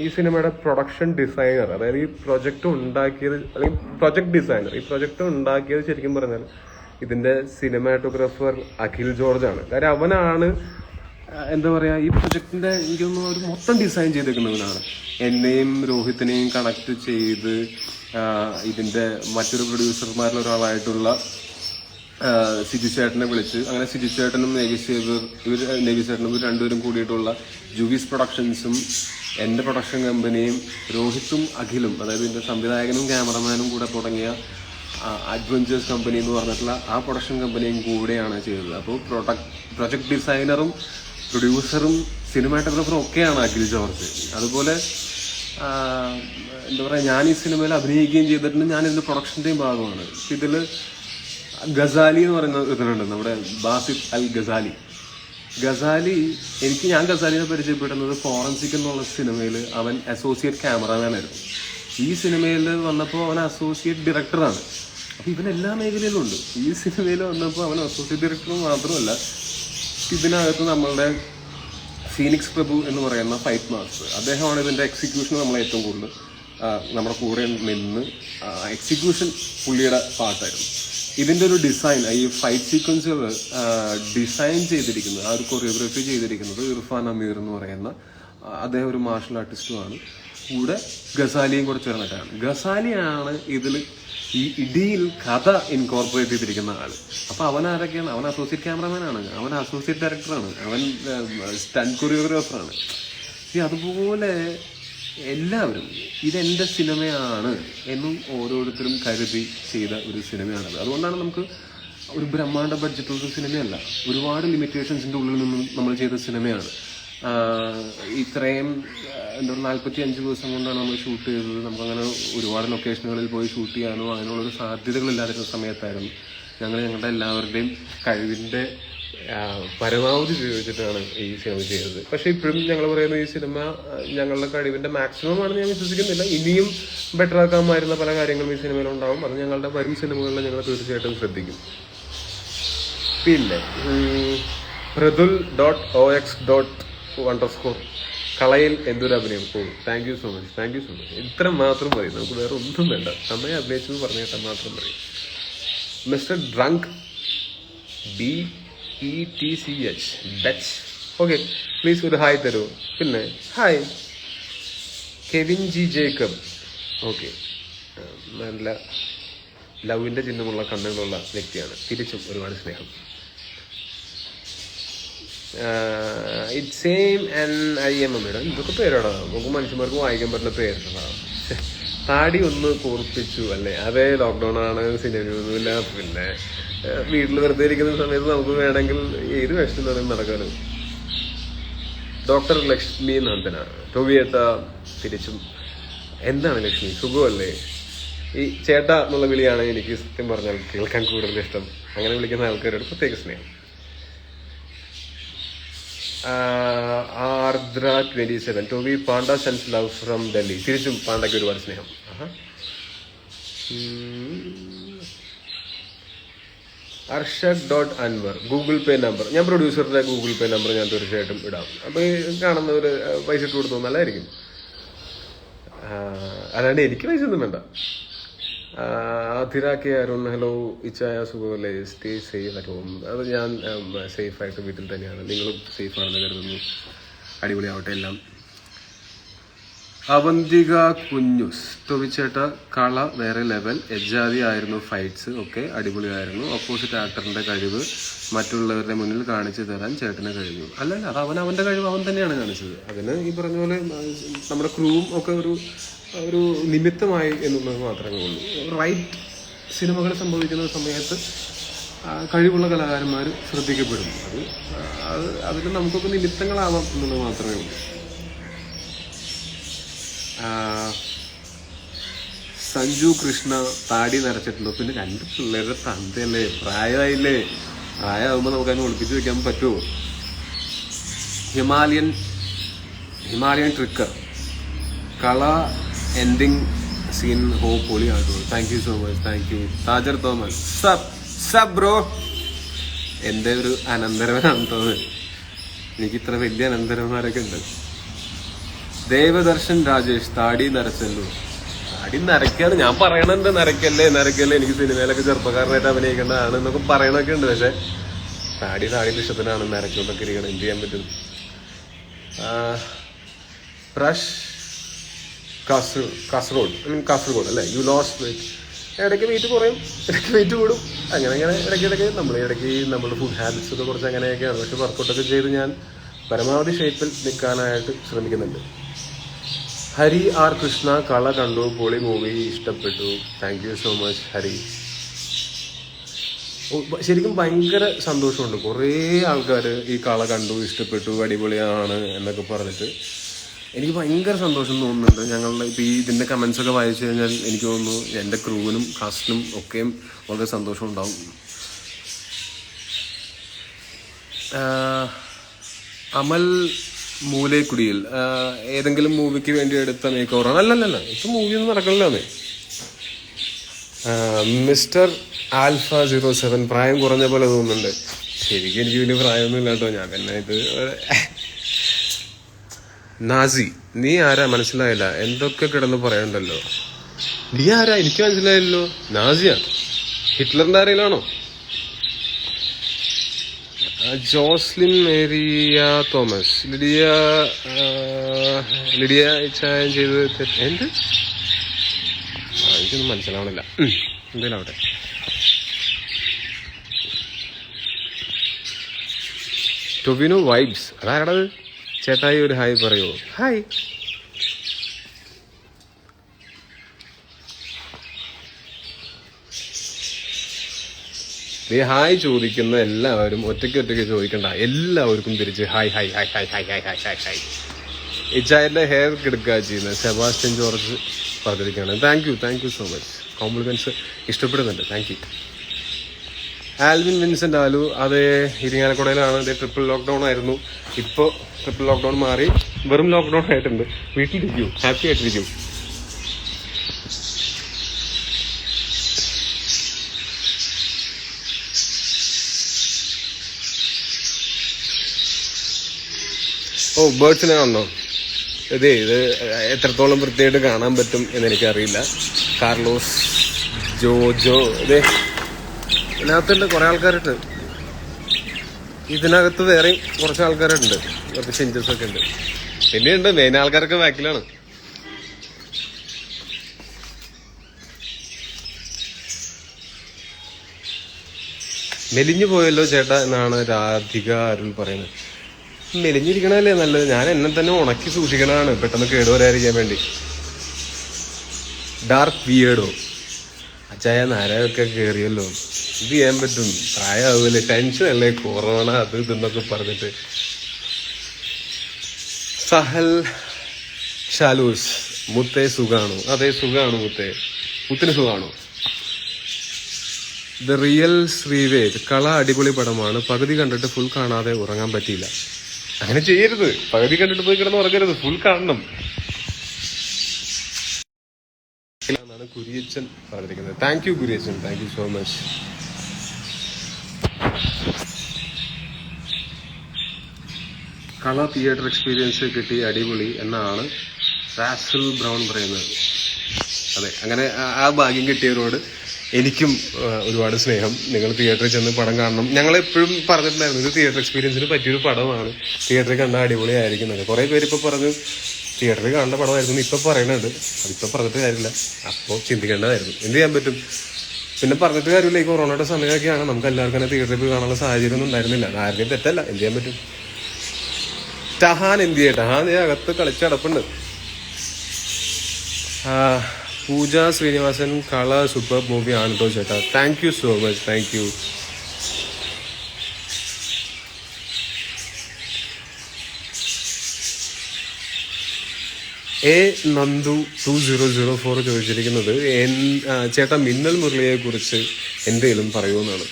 ഈ സിനിമയുടെ പ്രൊഡക്ഷൻ ഡിസൈനർ, അതായത് ഈ പ്രൊജക്റ്റ് ഉണ്ടാക്കിയത് അല്ലെങ്കിൽ പ്രൊജക്ട് ഡിസൈനർ, ഈ പ്രൊജക്റ്റ് ഉണ്ടാക്കിയത് ശരിക്കും പറഞ്ഞാൽ ഇതിന്റെ സിനിമാറ്റോഗ്രാഫർ അഖിൽ ജോർജ് ആണ്. കാര്യം അവനാണ് എന്താ പറയുക ഈ പ്രൊജക്ടിന്റെ എനിക്കൊന്നും ഒരു മൊത്തം ഡിസൈൻ ചെയ്തേക്കുന്നവനാണ്. എന്നെയും രോഹിത്തിനെയും കണക്ട് ചെയ്ത് ഇതിന്റെ മറ്റൊരു പ്രൊഡ്യൂസർമാരിൽ ഒരാളായിട്ടുള്ള സിജു ചേട്ടനെ വിളിച്ച്, അങ്ങനെ സിജു ചേട്ടനും നേവി ചേട്ടനും ഇവർ രണ്ടുപേരും കൂടിയിട്ടുള്ള ജൂവീസ് പ്രൊഡക്ഷൻസും എൻ്റെ പ്രൊഡക്ഷൻ കമ്പനിയും രോഹിത്തും അഖിലും, അതായത് എൻ്റെ സംവിധായകനും ക്യാമറമാനും കൂടെ തുടങ്ങിയ അഡ്വഞ്ചേഴ്സ് കമ്പനി എന്ന് പറഞ്ഞിട്ടുള്ള ആ പ്രൊഡക്ഷൻ കമ്പനിയും കൂടെയാണ് ചെയ്തത്. അപ്പോൾ പ്രൊജക്ട് ഡിസൈനറും പ്രൊഡ്യൂസറും സിനിമാറ്റോഗ്രാഫറും ഒക്കെയാണ് അഖിൽ ജോർജ്. അതുപോലെ എന്താ പറയുക, ഞാൻ ഈ സിനിമയിൽ അഭിനയിക്കുകയും ചെയ്തിട്ടുണ്ട്. ഞാൻ ഇതിൻ്റെ പ്രൊഡക്ഷൻ്റെയും ഭാഗമാണ്. ഇതിൽ ഗസാലി എന്ന് പറയുന്ന ഇതിലുണ്ട്, നമ്മുടെ ബാസിഫ് അൽ ഗസാലി. ഞാൻ ഗസാലിനെ പരിചയപ്പെടുന്നത് ഫോറൻസിക് എന്നുള്ള സിനിമയിൽ അവൻ അസോസിയേറ്റ് ക്യാമറാമാനായിരുന്നു. ഈ സിനിമയിൽ വന്നപ്പോൾ അവൻ അസോസിയേറ്റ് ഡയറക്ടറാണ്. അപ്പോൾ ഇവൻ എല്ലാ മേഖലയിലും ഉണ്ട്. ഈ സിനിമയിൽ വന്നപ്പോൾ അവൻ അസോസിയേറ്റ് ഡയറക്ടർ മാത്രമല്ല, ഇതിനകത്ത് നമ്മളുടെ ഫീനിക്സ് പ്രഭു എന്ന് പറയുന്ന ഫൈറ്റ് മാസ്റ്റർ, അദ്ദേഹമാണ് ഇതിൻ്റെ എക്സിക്യൂഷൻ നമ്മളെ ഏറ്റവും കൂടുതൽ നമ്മുടെ കൂടെ നിന്ന് എക്സിക്യൂഷൻ പുള്ളിയുടെ പാർട്ടായിരുന്നു. ഇതിൻ്റെ ഒരു ഡിസൈൻ, ഈ ഫൈറ്റ് സീക്വൻസുകൾ ഡിസൈൻ ചെയ്തിരിക്കുന്നത്, ആ ഒരു കൊറിയോഗ്രാഫി ചെയ്തിരിക്കുന്നത് ഇർഫാൻ അമീർ എന്ന് പറയുന്ന അദ്ദേഹം ഒരു മാർഷൽ ആർട്ടിസ്റ്റുമാണ്. കൂടെ ഗസാലിയും കൂടെ ചേർന്നിട്ടാണ്. ഗസാലിയാണ് ഇതിൽ ഈ ഇടിയിൽ കഥ ഇൻകോർപ്പറേറ്റ് ചെയ്തിരിക്കുന്ന ആള്. അപ്പൊ അവൻ ആരൊക്കെയാണ്? അവൻ അസോസിയേറ്റ് ക്യാമറമാനാണ്, അവൻ അസോസിയേറ്റ് ഡയറക്ടറാണ്, അവൻ സ്റ്റണ്ട് കൊറിയോഗ്രാഫറാണ്. അതുപോലെ എല്ലാവരും ഇതെൻ്റെ സിനിമയാണ് എന്നും ഓരോരുത്തരും കരുതി ചെയ്ത ഒരു സിനിമയാണത്. അതുകൊണ്ടാണ് നമുക്ക് ഒരു ബ്രഹ്മാണ്ഡ ബഡ്ജറ്റുള്ള സിനിമയല്ല, ഒരുപാട് ലിമിറ്റേഷൻസിൻ്റെ ഉള്ളിൽ നിന്നും നമ്മൾ ചെയ്ത സിനിമയാണ്. ഇത്രയും എന്താ 45 ദിവസം കൊണ്ടാണ് നമ്മൾ ഷൂട്ട് ചെയ്തത്. നമുക്കങ്ങനെ ഒരുപാട് ലൊക്കേഷനുകളിൽ പോയി ഷൂട്ട് ചെയ്യാനോ അങ്ങനെയുള്ളൊരു സാധ്യതകളില്ലാതിരുന്ന സമയത്തായിരുന്നു ഞങ്ങളുടെ എല്ലാവരുടെയും കഴിവിൻ്റെ പരമാവധി ഉപയോഗിച്ചിട്ടാണ് ഈ സിനിമ ചെയ്തത്. പക്ഷേ ഇപ്പോഴും ഞങ്ങൾ പറയുന്ന ഈ സിനിമ ഞങ്ങളുടെ കഴിവിൻ്റെ മാക്സിമം ആണെന്ന് ഞാൻ വിശ്വസിക്കുന്നില്ല. ഇനിയും ബെറ്റർ ആക്കാമായിരുന്ന പല കാര്യങ്ങളും ഈ സിനിമയിലുണ്ടാവും. അത് ഞങ്ങളുടെ വരും സിനിമകളിൽ ഞങ്ങൾ തീർച്ചയായിട്ടും ശ്രദ്ധിക്കും. പിന്നെ Pradul.ox._ കളയിൽ എന്തൊരു അഭിനയം. Thank you so much, thank you so much. ഇത്ര മാത്രം മതി, നമുക്ക് വേറെ ഒന്നും വേണ്ട. നന്നായി അഭിനയിച്ചെന്ന് പറഞ്ഞു കേട്ടാൽ മാത്രം മതി. മിസ്റ്റർ ഡ്രങ്ക് BETCH ഡച്ച്. ഓക്കെ, പ്ലീസ് ഒരു ഹായ് തരൂ. പിന്നെ hi Kevin G Jacob. Okay, നല്ല ലവിൻ്റെ ചിഹ്നമുള്ള കണ്ണുകളുള്ള വ്യക്തിയാണ്. തിരിച്ചും ഒരുപാട് സ്നേഹം. It same and IMM. ഇതൊക്കെ പേരാടാ, നമുക്ക് മനുഷ്യന്മാർക്ക് വായിക്കാൻ പറ്റുന്ന പേരുകളാ. താടി ഒന്ന് കൂർപ്പിച്ചു അല്ലേ? അതേ ലോക്ക്ഡൗൺ ആണ്, സിനിമയൊന്നുമില്ല. പിന്നെ വീട്ടിൽ വെറുതെ ഇരിക്കുന്ന സമയത്ത് നമുക്ക് വേണമെങ്കിൽ ഏത് വേഷത്തിൽ വേണമെങ്കിൽ നടക്കാനും. ഡോക്ടർ ലക്ഷ്മി നന്ദന. ടോവിയേട്ട തിരിച്ചും. എന്താണ് ലക്ഷ്മി, സുഖമല്ലേ? ഈ ചേട്ട എന്നുള്ള വിളിയാണ് എനിക്ക് സത്യം പറഞ്ഞാൽ കേൾക്കാൻ കൂടുതൽ ഇഷ്ടം. അങ്ങനെ വിളിക്കുന്ന ആൾക്കാരോട് പ്രത്യേക സ്നേഹം. Ardra 27. Tovi panda sends love from Delhi. തിരിച്ചും പാണ്ടയ്ക്ക് ഒരുപാട് സ്നേഹം. Arshad.Anwar. Google Pay number. ഞാൻ പ്രൊഡ്യൂസറുടെ ഗൂഗിൾ പേ നമ്പർ ഞാൻ തീർച്ചയായിട്ടും ഇടാം. അപ്പോൾ ഈ കാണുന്നവർ പൈസ ഇട്ട് കൊടുത്തു നല്ലതായിരിക്കും. അല്ലാണ്ട് എനിക്ക് പൈസ ഒന്നും വേണ്ട. അതിരാക്കെ അരുൺ. ഹലോ ഇച്ചായ, സുഖമല്ലേ? Stay safe at home. അത് ഞാൻ സേഫായിട്ട് വീട്ടിൽ തന്നെയാണ്. നിങ്ങളും സേഫാണെന്ന് കരുതുന്നു. അടിപൊളിയാവട്ടെ എല്ലാം. അവന്തിക കുഞ്ഞുസ്. ടോവിച്ചേട്ട കള വേറെ ലെവൽ, എജ്ജാതി ആയിരുന്നു ഫൈറ്റ്സ് ഒക്കെ അടിപൊളിയായിരുന്നു. ഓപ്പോസിറ്റ് ആക്ടറിന്റെ കഴിവ് മറ്റുള്ളവരുടെ മുന്നിൽ കാണിച്ചു തരാൻ ചേട്ടന് കഴിഞ്ഞു. അല്ലല്ല, അത് അവൻ്റെ കഴിവ് അവൻ തന്നെയാണ് കാണിച്ചത്. അതിന് ഈ പറഞ്ഞ പോലെ നമ്മുടെ ക്രൂവും ഒക്കെ ഒരു നിമിത്തമായി എന്നുള്ളത് മാത്രമേ ഉള്ളൂ. റൈറ്റ് സിനിമകൾ സംഭവിക്കുന്ന സമയത്ത് കഴിവുള്ള കലാകാരന്മാർ ശ്രദ്ധിക്കപ്പെടും. അതിൽ നമുക്കൊക്കെ നിമിത്തങ്ങളാവാം എന്നുള്ളത് മാത്രമേ ഉള്ളൂ. സഞ്ജു കൃഷ്ണ. താടി നരച്ചിട്ടുണ്ടോ? പിന്നെ 2 പിള്ളേരുടെ തന്തയല്ലേ, പ്രായമായില്ലേ? പ്രായമാകുമ്പോൾ നമുക്ക് അതിനെ ഒളിപ്പിച്ച് വെക്കാൻ പറ്റുമോ? Himalayan trekker. Kala ending scene പൊളിയാട്ടോ. Thank you so much, thank you. Tajar Thomas. സബ് ബ്രോ. എൻ്റെ ഒരു അനന്തരവനാണ് തോന്നുന്നത്. എനിക്ക് ഇത്ര വലിയ അനന്തരന്മാരൊക്കെ ഉണ്ട്. ദേവദർശൻ രാജേഷ്. താടി നരച്ചല്ലോ. താടി നരക്കാണ് ഞാൻ പറയണുണ്ട്. നരക്കല്ലേ. എനിക്ക് സിനിമയിലൊക്കെ ചെറുപ്പക്കാരനായിട്ട് അഭിനയിക്കേണ്ടതാണ് എന്നൊക്കെ പറയണൊക്കെ ഉണ്ട്. പക്ഷെ താടിയുടെ ഇഷ്ടത്തിനാണ് നരക്കൊണ്ടൊക്കെ ഇരിക്കണം. എന്ത് ചെയ്യാൻ പറ്റും? പ്രഷ് കാസർഗോഡ് അല്ലേ? You lost weight. ഇടയ്ക്ക് വെയിറ്റ് കുറയും, ഇടയ്ക്ക് വെയിറ്റ് കൂടും. അങ്ങനെ ഇടയ്ക്കിടയ്ക്ക് നമ്മുടെ ഫുഡ് ഹാബിറ്റ്സ് ഒക്കെ കുറച്ച് അങ്ങനെയൊക്കെയാണ്. പക്ഷെ വർക്കൗട്ടൊക്കെ ചെയ്ത് ഞാൻ പരമാവധി ഷേപ്പിൽ നിൽക്കാനായിട്ട് ശ്രമിക്കുന്നുണ്ട്. ഹരി ആർ കൃഷ്ണ. കള കണ്ടു, പൊളി മൂവി, ഇഷ്ടപ്പെട്ടു. Thank you so much Hari. ശരിക്കും ഭയങ്കര സന്തോഷമുണ്ട്. കുറേ ആൾക്കാർ ഈ കള കണ്ടു, ഇഷ്ടപ്പെട്ടു, അടിപൊളിയാണ് എന്നൊക്കെ പറഞ്ഞിട്ട് എനിക്ക് ഭയങ്കര സന്തോഷം തോന്നുന്നുണ്ട്. ഞങ്ങളുടെ ഇപ്പോൾ ഇതിൻ്റെ കമൻസൊക്കെ വായിച്ചു കഴിഞ്ഞാൽ എനിക്ക് തോന്നുന്നു എൻ്റെ ക്രൂവിനും കാസ്റ്റിനും ഒക്കെയും വളരെ സന്തോഷം ഉണ്ടാവും. അമൽ മൂലേക്കുടിയിൽ. ഏതെങ്കിലും മൂവിക്ക് വേണ്ടി എടുത്ത മേക്ക് ഓവറാണ്? അല്ലല്ല, ഇപ്പം മൂവിയൊന്നും നടക്കണില്ലാന്നേ. Mister alpha 07. പ്രായം കുറഞ്ഞ പോലെ തോന്നുന്നുണ്ട്. ശരിക്കും എനിക്ക് വലിയ പ്രായമൊന്നും ഇല്ല കേട്ടോ. ഞാൻ പിന്നെ ഇത് നാസി. നീ ആരാ? മനസ്സിലായില്ല. എന്തൊക്കെ കിടന്ന് പറയണ്ടല്ലോ. നീ ആരാ? എനിക്ക് മനസ്സിലായല്ലോ. നാസിയ. ഹിറ്റ്ലറിന്റെ ആരെങ്കിലാണോ? Joslin മേരിയ Thomas. ലിഡിയ ചായം ചെയ്ത് എന്ത്? എനിക്കൊന്നും മനസ്സിലാവണില്ല. എന്തേലും അവിടെ. ടൊവിനോ വൈബ്സ്, അതാരടത്? ചേട്ടായി ഒരു ഹായ് പറയോ? ഹായ്. നീ ഹായ് ചോദിക്കുന്ന എല്ലാവരും ഒറ്റയ്ക്ക് ചോദിക്കണ്ട, എല്ലാവർക്കും തിരിച്ച് hi hi hi hi hi hi hi hi hi. ഇച്ചായന്റെ ഹെയർ കിടക്കുക ചെയ്യുന്നത് സെബാസ്റ്റ്യൻ ജോർജ് പറഞ്ഞിരിക്കുകയാണ്. Thank you so much. Compliments ഇഷ്ടപ്പെടുന്നുണ്ട്, താങ്ക് യു. ആൽവിൻ വിൻസെന്റ് ആലു, അത് ഇരിങ്ങാലക്കുടയിലാണ്. ഇത് ട്രിപ്പിൾ ലോക്ക്ഡൌൺ ആയിരുന്നു. ഇപ്പോൾ ട്രിപ്പിൾ ലോക്ക്ഡൌൺ മാറി വെറും ലോക്ക്ഡൌൺ ആയിട്ടുണ്ട്. വീട്ടിലിരിക്കും, ഹാപ്പി ആയിട്ടിരിക്കും. ഓ, ബേർഡ്സിനെ കാണണോ? ഇത് എത്രത്തോളം വൃത്തിയായിട്ട് കാണാൻ പറ്റും എന്നെനിക്കറിയില്ല. കാർലോസ്, ജോജോ, ഇതേ ഇതിനകത്തുണ്ട് കുറെ ആൾക്കാരുണ്ട്. ഇതിനകത്ത് വേറെയും കുറച്ച് ആൾക്കാരുണ്ട്, കുറച്ച് ചേഞ്ചസ് ഒക്കെ ഉണ്ട്. പിന്നെയുണ്ട് മെയിൻ ആൾക്കാരൊക്കെ ബാക്കിലാണ്. മെലിഞ്ഞു പോയല്ലോ ചേട്ടാ എന്നാണ് രാധിക അരുൾ പറയുന്നത്. മെലിഞ്ഞിരിക്കണല്ലേ നല്ലത്. ഞാൻ എന്നെ തന്നെ ഉണക്കി സൂക്ഷിക്കണതാണ് പെട്ടെന്ന് കേടുവരാതിരിക്കാൻ വേണ്ടി. ഡാർക്ക് വിയേഡോ, അച്ചായ നരയൊക്കെ കയറിയല്ലോ, ഇത് ചെയ്യാൻ പറ്റും, പ്രായമാവില്ലേ, ടെൻഷൻ അല്ലേ, കൊറോണ അത് ഇതെന്നൊക്കെ പറഞ്ഞിട്ട്. സഹൽ ഷാലൂസ്, മുത്തേ സുഖാണോ? അതെ സുഖാണോ മുത്തിന് സുഖാണോ? ദ റിയൽ ശ്രീവേദ്, കള അടിപൊളി പടമാണ്, പകുതി കണ്ടിട്ട് ഫുൾ കാണാതെ ഉറങ്ങാൻ പറ്റിയില്ല. അങ്ങനെ ചെയ്യരുത്, പകുതി കണ്ടിട്ട് പോയി കിടന്ന് ഉറങ്ങരുത്, ഫുൾ കാണണം എന്നാണ് കുര്യച്ചൻ പറഞ്ഞിരിക്കുന്നത്. Thank U Kuriachan, thank you so much. കള തിയേറ്റർ എക്സ്പീരിയൻസ് കിട്ടി, അടിപൊളി എന്നാണ് റാസൽ ബ്രൗൺ പറയുന്നത്. അതെ, അങ്ങനെ ആ ഭാഗ്യം കിട്ടിയവരോട് എനിക്കും ഒരുപാട് സ്നേഹം. നിങ്ങൾ തിയേറ്ററിൽ ചെന്ന് പടം കാണണം. ഞങ്ങളെപ്പോഴും പറഞ്ഞിട്ടുണ്ടായിരുന്നു ഇത് തിയേറ്റർ എക്സ്പീരിയൻസിന് പറ്റിയൊരു പടമാണ്, തിയേറ്ററിൽ കണ്ട അടിപൊളിയായിരിക്കും എന്നൊക്കെ. കുറേ പേര് ഇപ്പോൾ പറഞ്ഞു തിയേറ്ററിൽ കാണേണ്ട പടമായിരുന്നു. ഇപ്പം പറയുന്നുണ്ട്, അതിപ്പോൾ പറഞ്ഞിട്ട് കാര്യമില്ല, അപ്പോൾ ചിന്തിക്കേണ്ടതായിരുന്നു. എന്ത് ചെയ്യാൻ പറ്റും? പിന്നെ പറഞ്ഞിട്ട് കാര്യമില്ല, ഈ കൊറോണയുടെ സമയമൊക്കെയാണ്, നമുക്ക് എല്ലാവർക്കും തന്നെ തിയേറ്ററിൽ പോയി കാണാനുള്ള സാഹചര്യം ഒന്നും ഉണ്ടായിരുന്നില്ല. ആരുടെയും തെറ്റല്ല, എന്ത് ചെയ്യാൻ പറ്റും? ടഹാൻ എന്ത് ചെയ്യട്ടെ? ടഹാൻ അകത്ത് കളിച്ചടപ്പുണ്ട്. പൂജ ശ്രീനിവാസൻ, കള സൂപ്പർ മൂവി ആണ് കേട്ടോ ചേട്ടാ. Thank you so much, thank U. Nandu 2004 ചോദിച്ചിരിക്കുന്നത് ചേട്ടാ മിന്നൽ മുരളിയെ കുറിച്ച് എന്തെങ്കിലും പറയുമെന്നാണ്.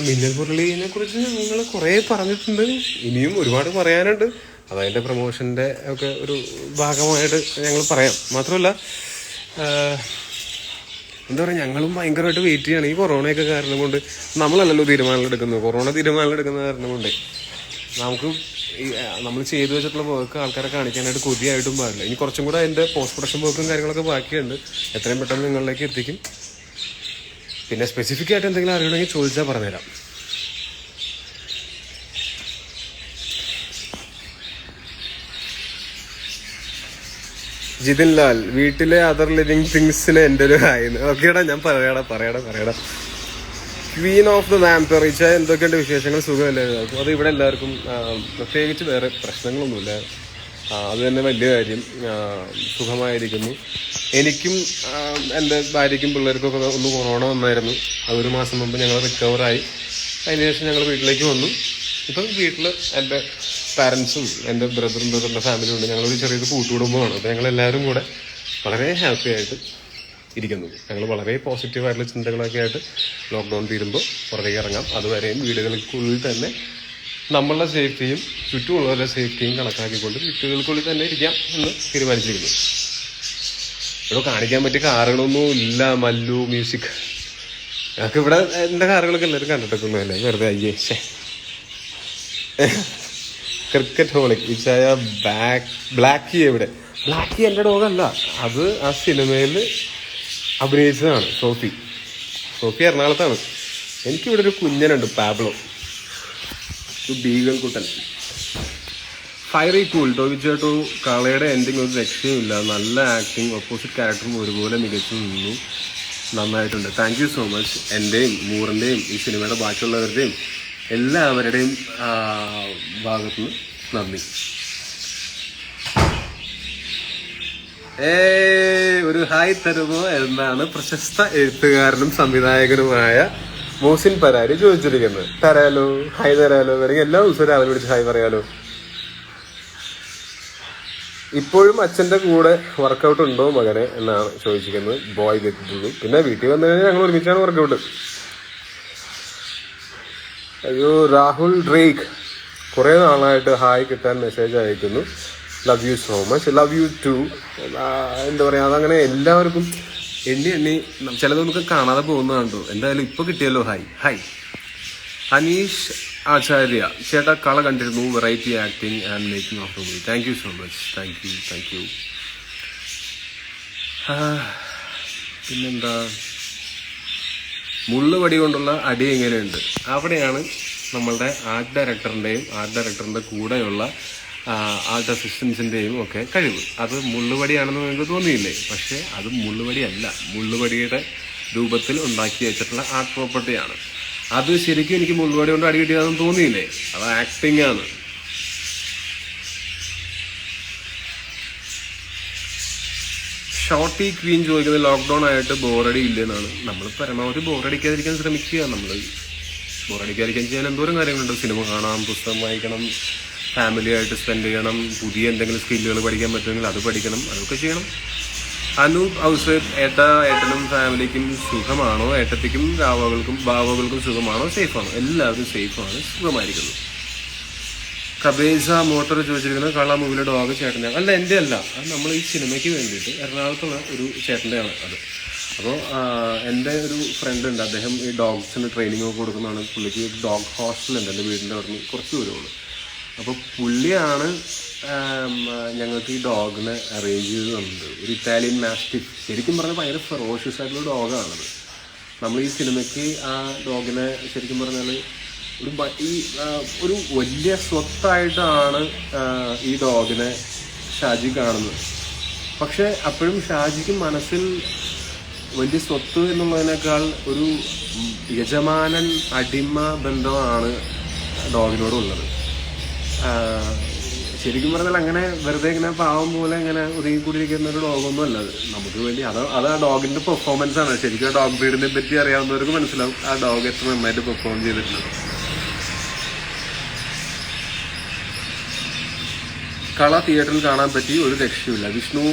മിന്നൽ മുരളിനെ കുറിച്ച് നിങ്ങൾ കുറേ പറഞ്ഞിട്ടുണ്ട്, ഇനിയും ഒരുപാട് പറയാനുണ്ട്. അതതിൻ്റെ പ്രൊമോഷൻ്റെ ഒക്കെ ഒരു ഭാഗമായിട്ട് ഞങ്ങൾ പറയാം. മാത്രമല്ല എന്താ പറയുക, ഞങ്ങളും ഭയങ്കരമായിട്ട് വെയിറ്റ് ചെയ്യണം. ഈ കൊറോണയൊക്കെ കാരണം കൊണ്ട് നമ്മളല്ലല്ലോ തീരുമാനങ്ങൾ എടുക്കുന്നത്, കൊറോണ തീരുമാനങ്ങൾ എടുക്കുന്ന കാരണം കൊണ്ട് നമുക്ക് നമ്മൾ ചെയ്തു വെച്ചിട്ടുള്ള വർക്ക് ആൾക്കാരെ കാണിക്കാനായിട്ട് കൊതിയായിട്ടും പാടില്ല. ഇനി കുറച്ചും കൂടെ അതിൻ്റെ പോസ്റ്റ് പ്രൊഡക്ഷൻ വർക്കും കാര്യങ്ങളൊക്കെ ബാക്കിയുണ്ട്, എത്രയും പെട്ടെന്ന് നിങ്ങളിലേക്ക് എത്തിക്കും. പിന്നെ സ്പെസിഫിക് ആയിട്ട് എന്തെങ്കിലും അറിയണമെങ്കിൽ ചോദിച്ചാൽ പറഞ്ഞുതരാം. ജിതിൻ ലാൽ, വീട്ടിലെ അതർ ലിവിങ് തിങ്സിന് എൻ്റെ ഒരു ഹായ്. ഓക്കേടാ, ഞാൻ പറയടാ. ക്വീൻ ഓഫ് ദ വാമ്പയർ ഇച്ച, എന്തൊക്കെയുണ്ട് വിശേഷങ്ങൾ? സുഖമല്ലേ? അത് ഇവിടെ എല്ലാവർക്കും പ്രത്യേകിച്ച് വേറെ പ്രശ്നങ്ങളൊന്നുമില്ല, അത് തന്നെ വലിയ കാര്യം. സുഖമായിരിക്കുന്നു. എനിക്കും എൻ്റെ ഭാര്യയ്ക്കും പിള്ളേർക്കൊക്കെ ഒന്ന് കൊറോണ വന്നായിരുന്നു. അതൊരു മാസം മുമ്പ് ഞങ്ങൾ റിക്കവറായി. അതിനുശേഷം ഞങ്ങൾ വീട്ടിലേക്ക് വന്നു. ഇപ്പം വീട്ടിൽ എൻ്റെ പാരൻസും എൻ്റെ ബ്രദറിൻ്റെ ഫാമിലിയും ഉണ്ട്. ഞങ്ങളൊരു ചെറിയൊരു കൂട്ടുകുടുംബമാണ്. അപ്പോൾ ഞങ്ങളെല്ലാവരും കൂടെ വളരെ ഹാപ്പി ആയിട്ട് ഇരിക്കുന്നു. ഞങ്ങൾ വളരെ പോസിറ്റീവായിട്ടുള്ള ചിന്തകളൊക്കെ ആയിട്ട് ലോക്ക്ഡൗൺ തീരുമ്പോൾ പുറത്തേക്ക് ഇറങ്ങാം. അതുവരെയും വീടുകൾക്കുള്ളിൽ തന്നെ നമ്മളുടെ സേഫ്റ്റിയും ചുറ്റുമുള്ളവരുടെ സേഫ്റ്റിയും കണക്കാക്കിക്കൊണ്ട് വീട്ടുകൾക്കുള്ളിൽ തന്നെ ഇരിക്കാം എന്ന് തീരുമാനിച്ചിരിക്കുന്നു. ഇവിടെ കാണിക്കാൻ പറ്റിയ കാറുകളൊന്നും ഇല്ല. മല്ലു മ്യൂസിക്, ഞങ്ങൾക്ക് ഇവിടെ എൻ്റെ കാറുകളൊക്കെ എല്ലാവരും കണ്ടിട്ടൊന്നുമല്ലേ, വെറുതെ അയ്യേ. ക്രിക്കറ്റ് ഹോളിക് ഇച്ചായ ബ്ലാക്കി എവിടെ? ബ്ലാക്കി എൻ്റെ ഡോഗല്ല, അത് ആ സിനിമയിൽ അഭിനയിച്ചതാണ്. സോഫി സോഫിയ എറണാകുളത്താണ്. എനിക്കിവിടെ ഒരു കുഞ്ഞനുണ്ട്, പാബ്ലോ, ഒരു ബീഗൽ കുട്ടൻ. Fiery cool. ടോബി ചേട്ടു കളയുടെ എൻഡിങ് ഒരു രക്ഷയുമില്ല, നല്ല ആക്ടിങ്, ഓപ്പോസിറ്റ് ക്യാരക്ടറും ഒരുപോലെ മികച്ചു നിന്നു, നന്നായിട്ടുണ്ട്. Thank you so much. എൻ്റെയും മൂറിൻ്റെയും ഈ സിനിമയുടെ ബാക്കിയുള്ളവരുടെയും എല്ലാവരുടെയും ഭാഗത്തുനിന്ന് നന്ദി. ഒരു ഹായ് തരുമോ എന്നാണ് പ്രശസ്ത എഴുത്തുകാരനും സംവിധായകനുമായ മോസിൻ പരാരി ചോദിച്ചിരിക്കുന്നത്. തരാലോ, ഹായ് തരാലോ. വേണമെങ്കിൽ എല്ലാ ദിവസവും രാവിലെ വിളിച്ച് ഹായ് പറയാലോ. ഇപ്പോഴും അച്ഛൻ്റെ കൂടെ വർക്കൗട്ട് ഉണ്ടോ മകനെ എന്നാണ് ചോദിച്ചിരിക്കുന്നത് ബോയ് ഗെറ്റ്. പിന്നെ വീട്ടിൽ വന്നു കഴിഞ്ഞാൽ ഞങ്ങൾ ഒരുമിച്ചാണ് വർക്കൗട്ട്. അയ്യോ, രാഹുൽ ഡ്രേക്ക് കുറേ നാളായിട്ട് ഹായ് കിട്ടാൻ മെസ്സേജ് അയക്കുന്നു. Love you so much. Love you too. എന്താ പറയുക, അതങ്ങനെ എല്ലാവർക്കും എണ്ണി ചിലത് നമുക്ക് കാണാതെ പോകുന്നതാണ്ടോ. എന്തായാലും ഇപ്പോൾ കിട്ടിയല്ലോ ഹായ്. ഹായ് അനീഷ് ആചാര്യ ചേട്ടാ, കള കണ്ടിരുന്നു, variety acting and making of the movie. Thank you so much. Thank U. പിന്നെന്താ, മുള്ളുവടി കൊണ്ടുള്ള അടി എങ്ങനെയുണ്ട്? അവിടെയാണ് നമ്മളുടെ ആർട്ട് ഡയറക്ടറിൻ്റെ കൂടെയുള്ള ആർട്ട് അസിസ്റ്റൻസിൻ്റെയും ഒക്കെ കഴിവ്. അത് മുള്ളുവടിയാണെന്ന് നിങ്ങൾക്ക് തോന്നിയില്ലേ? പക്ഷേ അത് മുള്ളുവടിയല്ല, മുള്ളുവടിയുടെ രൂപത്തിൽ ഉണ്ടാക്കി വെച്ചിട്ടുള്ള ആർട്ട് പ്രോപ്പർട്ടിയാണ്. അത് ശരിക്കും എനിക്ക് മുള്ളുവടി കൊണ്ട് അടി കിട്ടിയതാണെന്ന് തോന്നിയില്ലേ? അത് ആക്ടിങ് ആണ്. ഷോർട്ടി ക്വീൻ ചോദിക്കുന്നത് ലോക്ക്ഡൗൺ ആയിട്ട് ബോറടി ഇല്ലെന്നാണ്. നമ്മൾ പരമാവധി ബോറടിക്കാതിരിക്കാൻ ശ്രമിക്കുക. നമ്മൾ ബോറടിക്കാതിരിക്കാൻ ചെയ്യാൻ എന്തോരം കാര്യങ്ങളുണ്ട്. സിനിമ കാണാം, പുസ്തകം വായിക്കണം, ഫാമിലിയായിട്ട് സ്പെൻഡ് ചെയ്യണം, പുതിയ എന്തെങ്കിലും സ്കില്ലുകൾ പഠിക്കാൻ പറ്റുമെങ്കിൽ അത് പഠിക്കണം, അതൊക്കെ ചെയ്യണം. അനൂപ് ഔസേബ് ഏട്ടനും ഫാമിലിക്കും സുഖമാണോ? ഏട്ടത്തിക്കും ബാവകൾക്കും സുഖമാണോ? സേഫാണോ? എല്ലാവരും സേഫാണ്, സുഖമായിരിക്കുന്നു. കബേസ മോട്ടോർ ചോദിച്ചിരിക്കുന്നത് കള മൂവിലെ ഡോഗ് ചേട്ടൻ്റെ അല്ല, എൻ്റെ അല്ല. അത് നമ്മൾ ഈ സിനിമയ്ക്ക് വേണ്ടിയിട്ട് എറണാകുളത്തുള്ള ഒരു ചേട്ടൻ്റെയാണ് അത്. അപ്പോൾ എൻ്റെ ഒരു ഫ്രണ്ട് ഉണ്ട്, അദ്ദേഹം ഈ ഡോഗ്സിന് ട്രെയിനിങ് ഒക്കെ കൊടുക്കുന്നതാണ്. പുള്ളിക്ക് ഡോഗ് ഹോസ്റ്റലുണ്ട് എൻ്റെ വീടിൻ്റെ അവിടെ നിന്ന് കുറച്ച് ദൂരമുള്ളൂ. അപ്പോൾ പുള്ളിയാണ് ഞങ്ങൾക്ക് ഈ ഡോഗിനെ അറേഞ്ച് ചെയ്ത് തന്നത്. ഒരു ഇറ്റാലിയൻ മാസ്റ്റിഫ്. ശരിക്കും പറഞ്ഞാൽ ഭയങ്കര ഫെറോഷ്യസ് ആയിട്ടുള്ള ഡോഗാണത്. നമ്മൾ ഈ സിനിമയ്ക്ക് ആ ഡോഗിനെ ശരിക്കും പറഞ്ഞാൽ ഒരു വലിയ സ്വത്തായിട്ടാണ് ഈ ഡോഗിനെ ഷാജി കാണുന്നത്. പക്ഷെ അപ്പോഴും ഷാജിക്ക് മനസ്സിൽ വലിയ സ്വത്ത് എന്നുള്ളതിനേക്കാൾ ഒരു യജമാനൻ അടിമ ബന്ധമാണ് ഡോഗിനോടുള്ളത്. ശരിക്കും പറഞ്ഞാൽ അങ്ങനെ വെറുതെ ഇങ്ങനെ പാവം പോലെ ഇങ്ങനെ ഒതുങ്ങിക്കൂടിയിരിക്കുന്ന ഒരു ഡോഗൊന്നും അല്ല അത്. നമുക്ക് വേണ്ടി അത് ആ ഡോഗിന്റെ പെർഫോമൻസ് ആണ്. ശരിക്കും ആ ഡോഗ് ബ്രീഡിനെ പറ്റി അറിയാവുന്നവർക്ക് മനസ്സിലാവും ആ ഡോഗ് എത്ര നന്നായിട്ട് പെർഫോം ചെയ്തിട്ടുണ്ട്. കള തിയേറ്ററിൽ കാണാൻ പറ്റി, ഒരു രക്ഷയുമില്ല. വിഷ്ണു,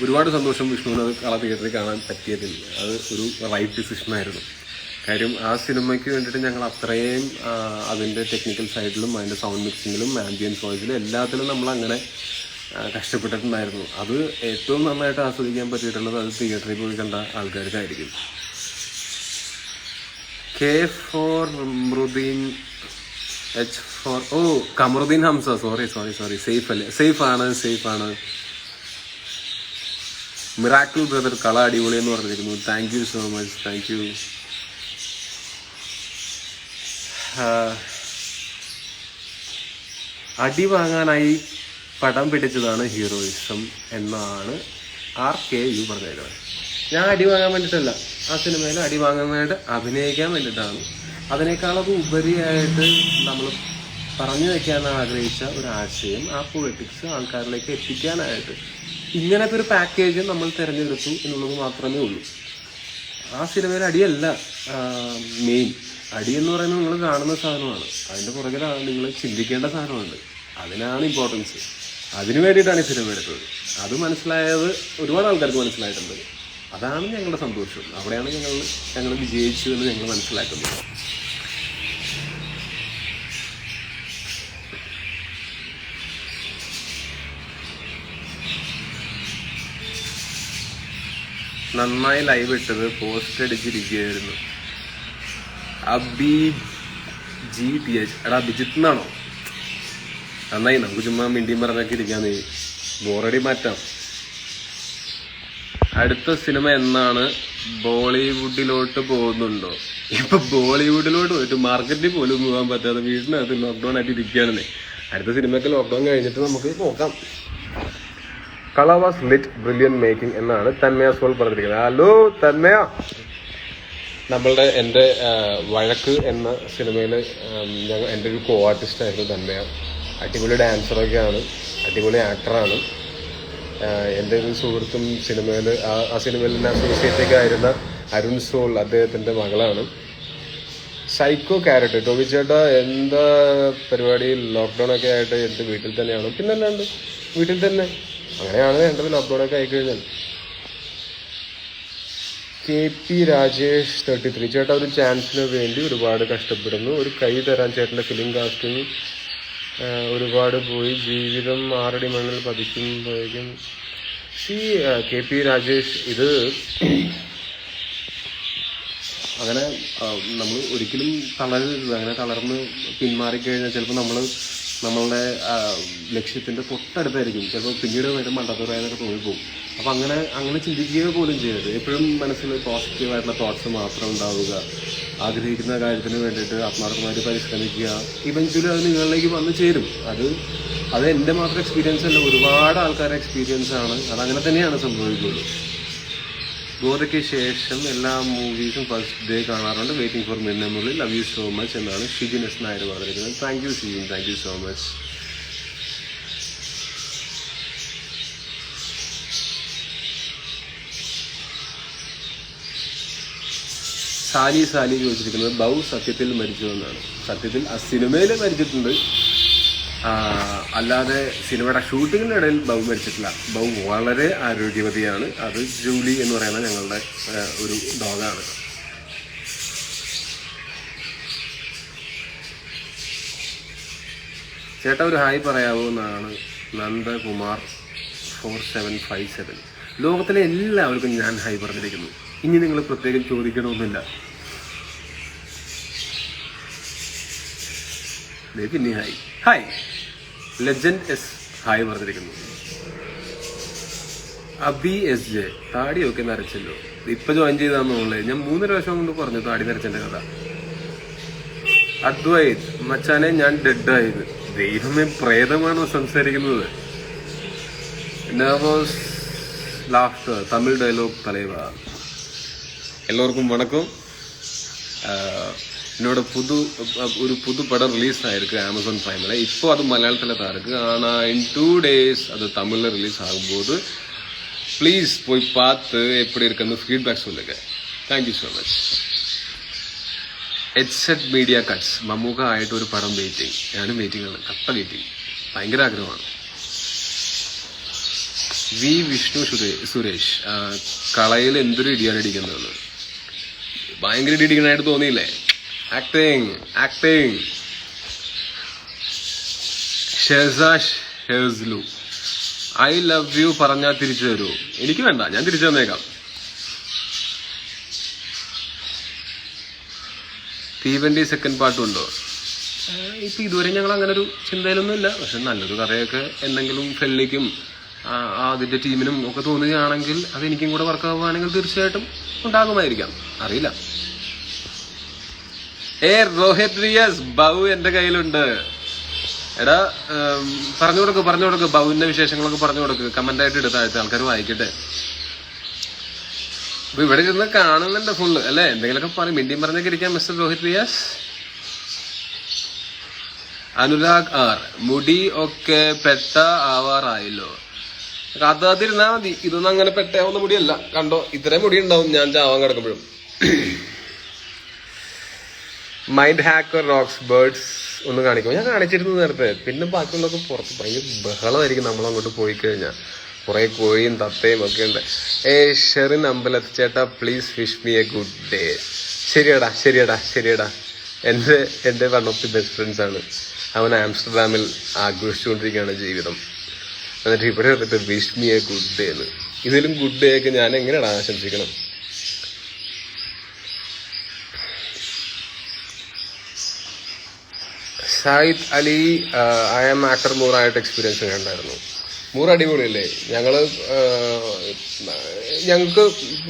ഒരുപാട് സന്തോഷം വിഷ്ണുവിന് അത് കള തിയേറ്ററിൽ കാണാൻ പറ്റിയതിൽ. അത് ഒരു റൈറ്റ് ഡിസിഷനായിരുന്നു. കാര്യം ആ സിനിമയ്ക്ക് വേണ്ടിയിട്ട് ഞങ്ങൾ അത്രയും അതിൻ്റെ ടെക്നിക്കൽ സൈഡിലും അതിൻ്റെ സൗണ്ട് മിക്സിങ്ങിലും ആംബിയൻസ് വോയിസിലും എല്ലാത്തിലും നമ്മളങ്ങനെ കഷ്ടപ്പെട്ടിട്ടുണ്ടായിരുന്നു. അത് ഏറ്റവും നന്നായിട്ട് ആസ്വദിക്കാൻ പറ്റിയിട്ടുള്ളത് അത് തിയേറ്ററിൽ പോയി കണ്ട ആൾക്കാർക്കായിരിക്കും. K for Mrideen, H for Kamaruddin Hamsa, sorry. സേഫാണ്. മിറാക്കിൾ ബ്രദർ കള അടിപൊളി എന്ന് പറഞ്ഞിരിക്കുന്നു. Thank you so much. Thank you. അടി വാങ്ങാനായി പടം പിടിച്ചതാണ് ഹീറോയിസം എന്നാണ് RKU പറഞ്ഞേക്കുന്നത്. ഞാൻ അടി വാങ്ങാൻ വേണ്ടിയിട്ടല്ല, ആ സിനിമയിൽ അടി വാങ്ങാനായിട്ട് അഭിനയിക്കാൻ വേണ്ടിയിട്ടാണ്. അതിനേക്കാളൊക്കെ ഉപരിയായിട്ട് നമ്മൾ പറഞ്ഞു വയ്ക്കാൻ ആഗ്രഹിച്ച ഒരു ആശയം, ആ പൊളിറ്റിക്സ് ആൾക്കാരിലേക്ക് എത്തിക്കാനായിട്ട് ഇങ്ങനത്തെ ഒരു പാക്കേജ് നമ്മൾ തിരഞ്ഞെടുത്തു എന്നുള്ളത് മാത്രമേ ഉള്ളൂ. ആ സിനിമയിൽ അടിയല്ല മെയിൻ. അടി എന്ന് പറയുന്നത് നിങ്ങൾ കാണുന്ന സാധനമാണ്, അതിൻ്റെ പുറകിലാണ് നിങ്ങൾ ചിന്തിക്കേണ്ട സാധനമുണ്ട്. അതിനാണ് ഇമ്പോർട്ടൻസ്. അതിനു വേണ്ടിയിട്ടാണ് ഈ സിനിമ എടുത്തത്. അത് മനസ്സിലായത് ഒരുപാട് ആൾക്കാർക്ക് മനസ്സിലായിട്ടുണ്ട്. അതാണ് ഞങ്ങളുടെ സന്തോഷം. അവിടെയാണ് ഞങ്ങൾ വിജയിച്ചു എന്ന് ഞങ്ങൾ മനസ്സിലാക്കുന്നത്. നന്നായി ലൈവ് ഇട്ടത്, പോസ്റ്റ് അടിച്ചിരിക്കുകയായിരുന്നു. GTH എടാ അഭിജിത്ത് എന്നാണോ? നന്നായി. നമുക്ക് ചുമ്മാ മിണ്ടിയും പറഞ്ഞൊക്കെ ഇരിക്കാന്ന്, ബോറടി മാറ്റാം. അടുത്ത സിനിമ എന്നാണ് ബോളിവുഡിലോട്ട് പോകുന്നുണ്ടോ? ഇപ്പൊ ബോളിവുഡിലോട്ട് പോയിട്ട് മാർക്കറ്റിൽ പോലും പോകാൻ പറ്റാതെ വീടിനകത്ത് ലോക്ക്ഡൌൺ ആയിട്ട് ഇരിക്കുകയാണെന്നേ. അടുത്ത സിനിമയ്ക്ക് ലോക്ക്ഡൌൺ കഴിഞ്ഞിട്ട് നമുക്ക് നോക്കാം. Colour was lit brilliant making എന്നാണ് തന്മയ സോൾ പറഞ്ഞിരിക്കുന്നത്. ഹലോ തന്മയ. നമ്മളുടെ എൻ്റെ വഴക്ക് എന്ന സിനിമയിൽ എൻ്റെ ഒരു കോ ആർട്ടിസ്റ്റ് ആയിരുന്നു തന്മയ. അടിപൊളി ഡാൻസറൊക്കെയാണ്, അടിപൊളി ആക്ടറാണ്. എൻ്റെ ഒരു സുഹൃത്തും സിനിമയിൽ ആ സിനിമയിൽ തന്നെ അസോസിയേറ്റൊക്കെ ആയിരുന്ന അരുൺ സോൾ, അദ്ദേഹത്തിൻ്റെ മകളാണ്. Psycho character. ടോബി ചേട്ടാ എന്താ പരിപാടി? ലോക്ക്ഡൗൺ ഒക്കെ ആയിട്ട് എൻ്റെ വീട്ടിൽ തന്നെയാണ്. പിന്നെ അല്ലാണ്ട് വീട്ടിൽ തന്നെ, അങ്ങനെയാണ് വേണ്ടത് ലോക്ക്ഡൗൺ ഒക്കെ ആയിക്കഴിഞ്ഞാൽ. KP രാജേഷ് 33. ചേട്ടാ ഒരു ചാൻസിന് വേണ്ടി ഒരുപാട് കഷ്ടപ്പെടുന്നു. ഒരു കൈ തരാൻ ചേട്ടൻ്റെ ഫിലിം കാസ്റ്റിംഗ് ഒരുപാട് പോയി. ജീവിതം 6 അടി മണ്ണിൽ പതിക്കുമ്പോഴേക്കും. KP രാജേഷ്, ഇത് അങ്ങനെ നമ്മൾ ഒരിക്കലും തളരരുത്. അങ്ങനെ തളർന്ന് പിന്മാറിക്കഴിഞ്ഞാൽ ചിലപ്പോൾ നമ്മളുടെ ലക്ഷ്യത്തിൻ്റെ തൊട്ടടുത്തായിരിക്കും. ചിലപ്പോൾ പിന്നീട് വരും മണ്ടത്തൂരായതൊക്കെ തോന്നിപ്പോകും. അപ്പം അങ്ങനെ ചിന്തിക്കുക പോലും ചെയ്യരുത്. എപ്പോഴും മനസ്സിൽ പോസിറ്റീവായിട്ടുള്ള തോട്ട്സ് മാത്രം ഉണ്ടാവുക. ആഗ്രഹിക്കുന്ന കാര്യത്തിന് വേണ്ടിയിട്ട് ആത്മാർത്ഥമായിട്ട് പരിശ്രമിക്കുക. ഇവൻച്വലി അത് നിങ്ങളിലേക്ക് വന്ന് ചേരും. അത് എൻ്റെ മാത്രം എക്സ്പീരിയൻസ് അല്ല, ഒരുപാട് ആൾക്കാരുടെ എക്സ്പീരിയൻസ് ആണ്. അതങ്ങനെ തന്നെയാണ് സംഭവിക്കുന്നത്. ഗോതയ്ക്ക് ശേഷം എല്ലാ മൂവീസും ഫസ്റ്റ് ഡേ കാണാറുണ്ട്. വെയിറ്റിംഗ് ഫോർ മിന്നമുള്ളിൽ. ലവ് യു സോ മച്ച് എന്നാണ് ഷിജിനസ് നായർ പറഞ്ഞിരിക്കുന്നത്. Thank you Shijin, thank you so much. Sali ചോദിച്ചിരിക്കുന്നത് ബൗ സത്യത്തിൽ മരിച്ചു എന്നാണ്. സത്യത്തിൽ ആ സിനിമയിൽ മരിച്ചിട്ടുണ്ട്, അല്ലാതെ സിനിമയുടെ ഷൂട്ടിങ്ങിൻ്റെ ഇടയിൽ ബൗ മരിച്ചിട്ടില്ല. ബൗ വളരെ ആരോഗ്യവതിയാണ്. അത് ജൂലി എന്ന് പറയുന്ന ഞങ്ങളുടെ ഒരു ഡോഗാണ്. ചേട്ടാ ഒരു ഹായ് പറയാവോ എന്നാണ് നന്ദകുമാർ 4757. ലോകത്തിലെ എല്ലാവർക്കും ഞാൻ ഹായ് പറഞ്ഞിരിക്കുന്നു. ഇനി നിങ്ങൾ പ്രത്യേകം ചോദിക്കണമെന്നില്ല. പിന്നെ ഹായ് ലെജൻഡ് എസ് ഹായ് പറഞ്ഞിരിക്കുന്നു. അബി SJ താടിയൊക്കെ നരച്ചല്ലോ. ഇപ്പൊ ജോയിൻ ചെയ്താന്നുള്ളേ. ഞാൻ 3 പ്രാവശ്യം കൊണ്ട് പറഞ്ഞു താടി നരച്ചെന്റെ കഥ. അദ്വൈത് മച്ചാനെ ഞാൻ ഡെഡായത്. ദൈവമേ, പ്രേതമാണോ സംസാരിക്കുന്നത്? നെർവസ് ലാഫ്റ്റർ തമിഴ് ഡയലോഗ് തലൈവ. എല്ലാവർക്കും വണക്കം. என்னோட ஒரு புது படம் ரிலீஸ் ஆயிருக்கு அமேசான் பிரைமில். இப்போ அது மலையாளத்தில் தான் இருக்குது. ஆனால் in 2 days அது தமிழில் ரிலீஸ் ஆகும்போது ப்ளீஸ் போய் பார்த்து எப்படி இருக்குன்னு ஃபீட்பேக் சொல்லுங்கள். Thank you so much. Headset media cuts Mammukka ആയിട്ട് ഒരു പടം വെയിറ്റിംഗ്. ഞാനും വെയിറ്റിംഗ് ആണ്, കട്ട വെയിറ്റിംഗ്, ഭയങ്കര ആഗ്രഹമാണ്. വിഷ്ണു സുരേഷ് കളയിൽ എന്തൊരു ഇടിയാണ് ഇടിക്കുന്നതെന്ന്. ഭയങ്കര ഇടിക്കണായിട്ട് തോന്നിയില്ലേ? ആക്ടിങ്. ഷെസ്ലു ഐ ലവ് യു പറഞ്ഞാൽ തിരിച്ചു തരുമോ? എനിക്ക് വേണ്ട, ഞാൻ തിരിച്ചു തന്നേക്കാം. തീവണ്ടി സെക്കൻഡ് പാർട്ടുണ്ടോ? ഇപ്പൊ ഇതുവരെ ഞങ്ങൾ അങ്ങനെ ഒരു ചിന്തയിലൊന്നും ഇല്ല. പക്ഷെ നല്ലൊരു കഥയൊക്കെ എന്തെങ്കിലും ഫെല്ലിക്കും അതിന്റെ ടീമിനും ഒക്കെ തോന്നുകയാണെങ്കിൽ അതെനിക്കും കൂടെ വർക്ക് ആവുകയാണെങ്കിൽ തീർച്ചയായിട്ടും ഉണ്ടാകുമായിരിക്കാം, അറിയില്ല. റോഹിത് റിയാസ് ബൗ എന്റെ കയ്യിലുണ്ട്. എടാ പറഞ്ഞു കൊടുക്ക് ബൗവിന്റെ വിശേഷങ്ങളൊക്കെ പറഞ്ഞു കൊടുക്ക്. കമന്റ് ആയിട്ട് എടുത്ത ആൾക്കാർ വായിക്കട്ടെ. അപ്പൊ ഇവിടെ ഇരുന്ന് കാണുന്നുണ്ട് ഫുള്ള് അല്ലെ? എന്തെങ്കിലുമൊക്കെ പറയും, മിണ്ടിയും പറഞ്ഞൊക്കെ ഇരിക്കാം. മിസ്റ്റർ രോഹിത് റിയാസ്. അനുരാഗ് ആർ മുടി ഒക്കെ പെട്ട ആവാറായല്ലോ. കാത്തിരുന്നാ മതി. ഇതൊന്നും അങ്ങനെ പെട്ടാവുന്ന മുടിയല്ല. കണ്ടോ, ഇത്രയും മുടി ഉണ്ടാവും ഞാൻ ചാവാൻ കിടക്കുമ്പോഴും. മൈൻഡ് ഹാക്കർ റോക്സ് ബേർഡ്സ് ഒന്ന് കാണിക്കും. ഞാൻ കാണിച്ചിരുന്നു നേരത്തെ. പിന്നെ ബാക്കിയുള്ളതൊക്കെ പുറത്ത് ഭയങ്കര ബഹളമായിരിക്കും നമ്മളങ്ങോട്ട് പോയി കഴിഞ്ഞാൽ. കുറെ കോഴിയും തത്തയും ഒക്കെ ഉണ്ട്. ഷെറിൻ അമ്പലത്ത് ചേട്ടാ please wish me a good day. ശരിയടാ. എൻ്റെ one of the best friends ആണ്. അവൻ ആംസ്റ്റർഡാമിൽ ആഘോഷിച്ചുകൊണ്ടിരിക്കുകയാണ് ജീവിതം. എന്നിട്ട് ഇവിടെ വന്നിട്ട് wish me a good day എന്ന്. ഇതിലും ഗുഡ് ഡേ ഒക്കെ ഞാൻ എങ്ങനെയാണ് ആശംസിക്കണം? Shahid Ali I am actor മോറായിട്ട് എക്സ്പീരിയൻസ് ഉണ്ടായിരുന്നു. മൂർ അടിപൊളിയല്ലേ? ഞങ്ങൾക്ക്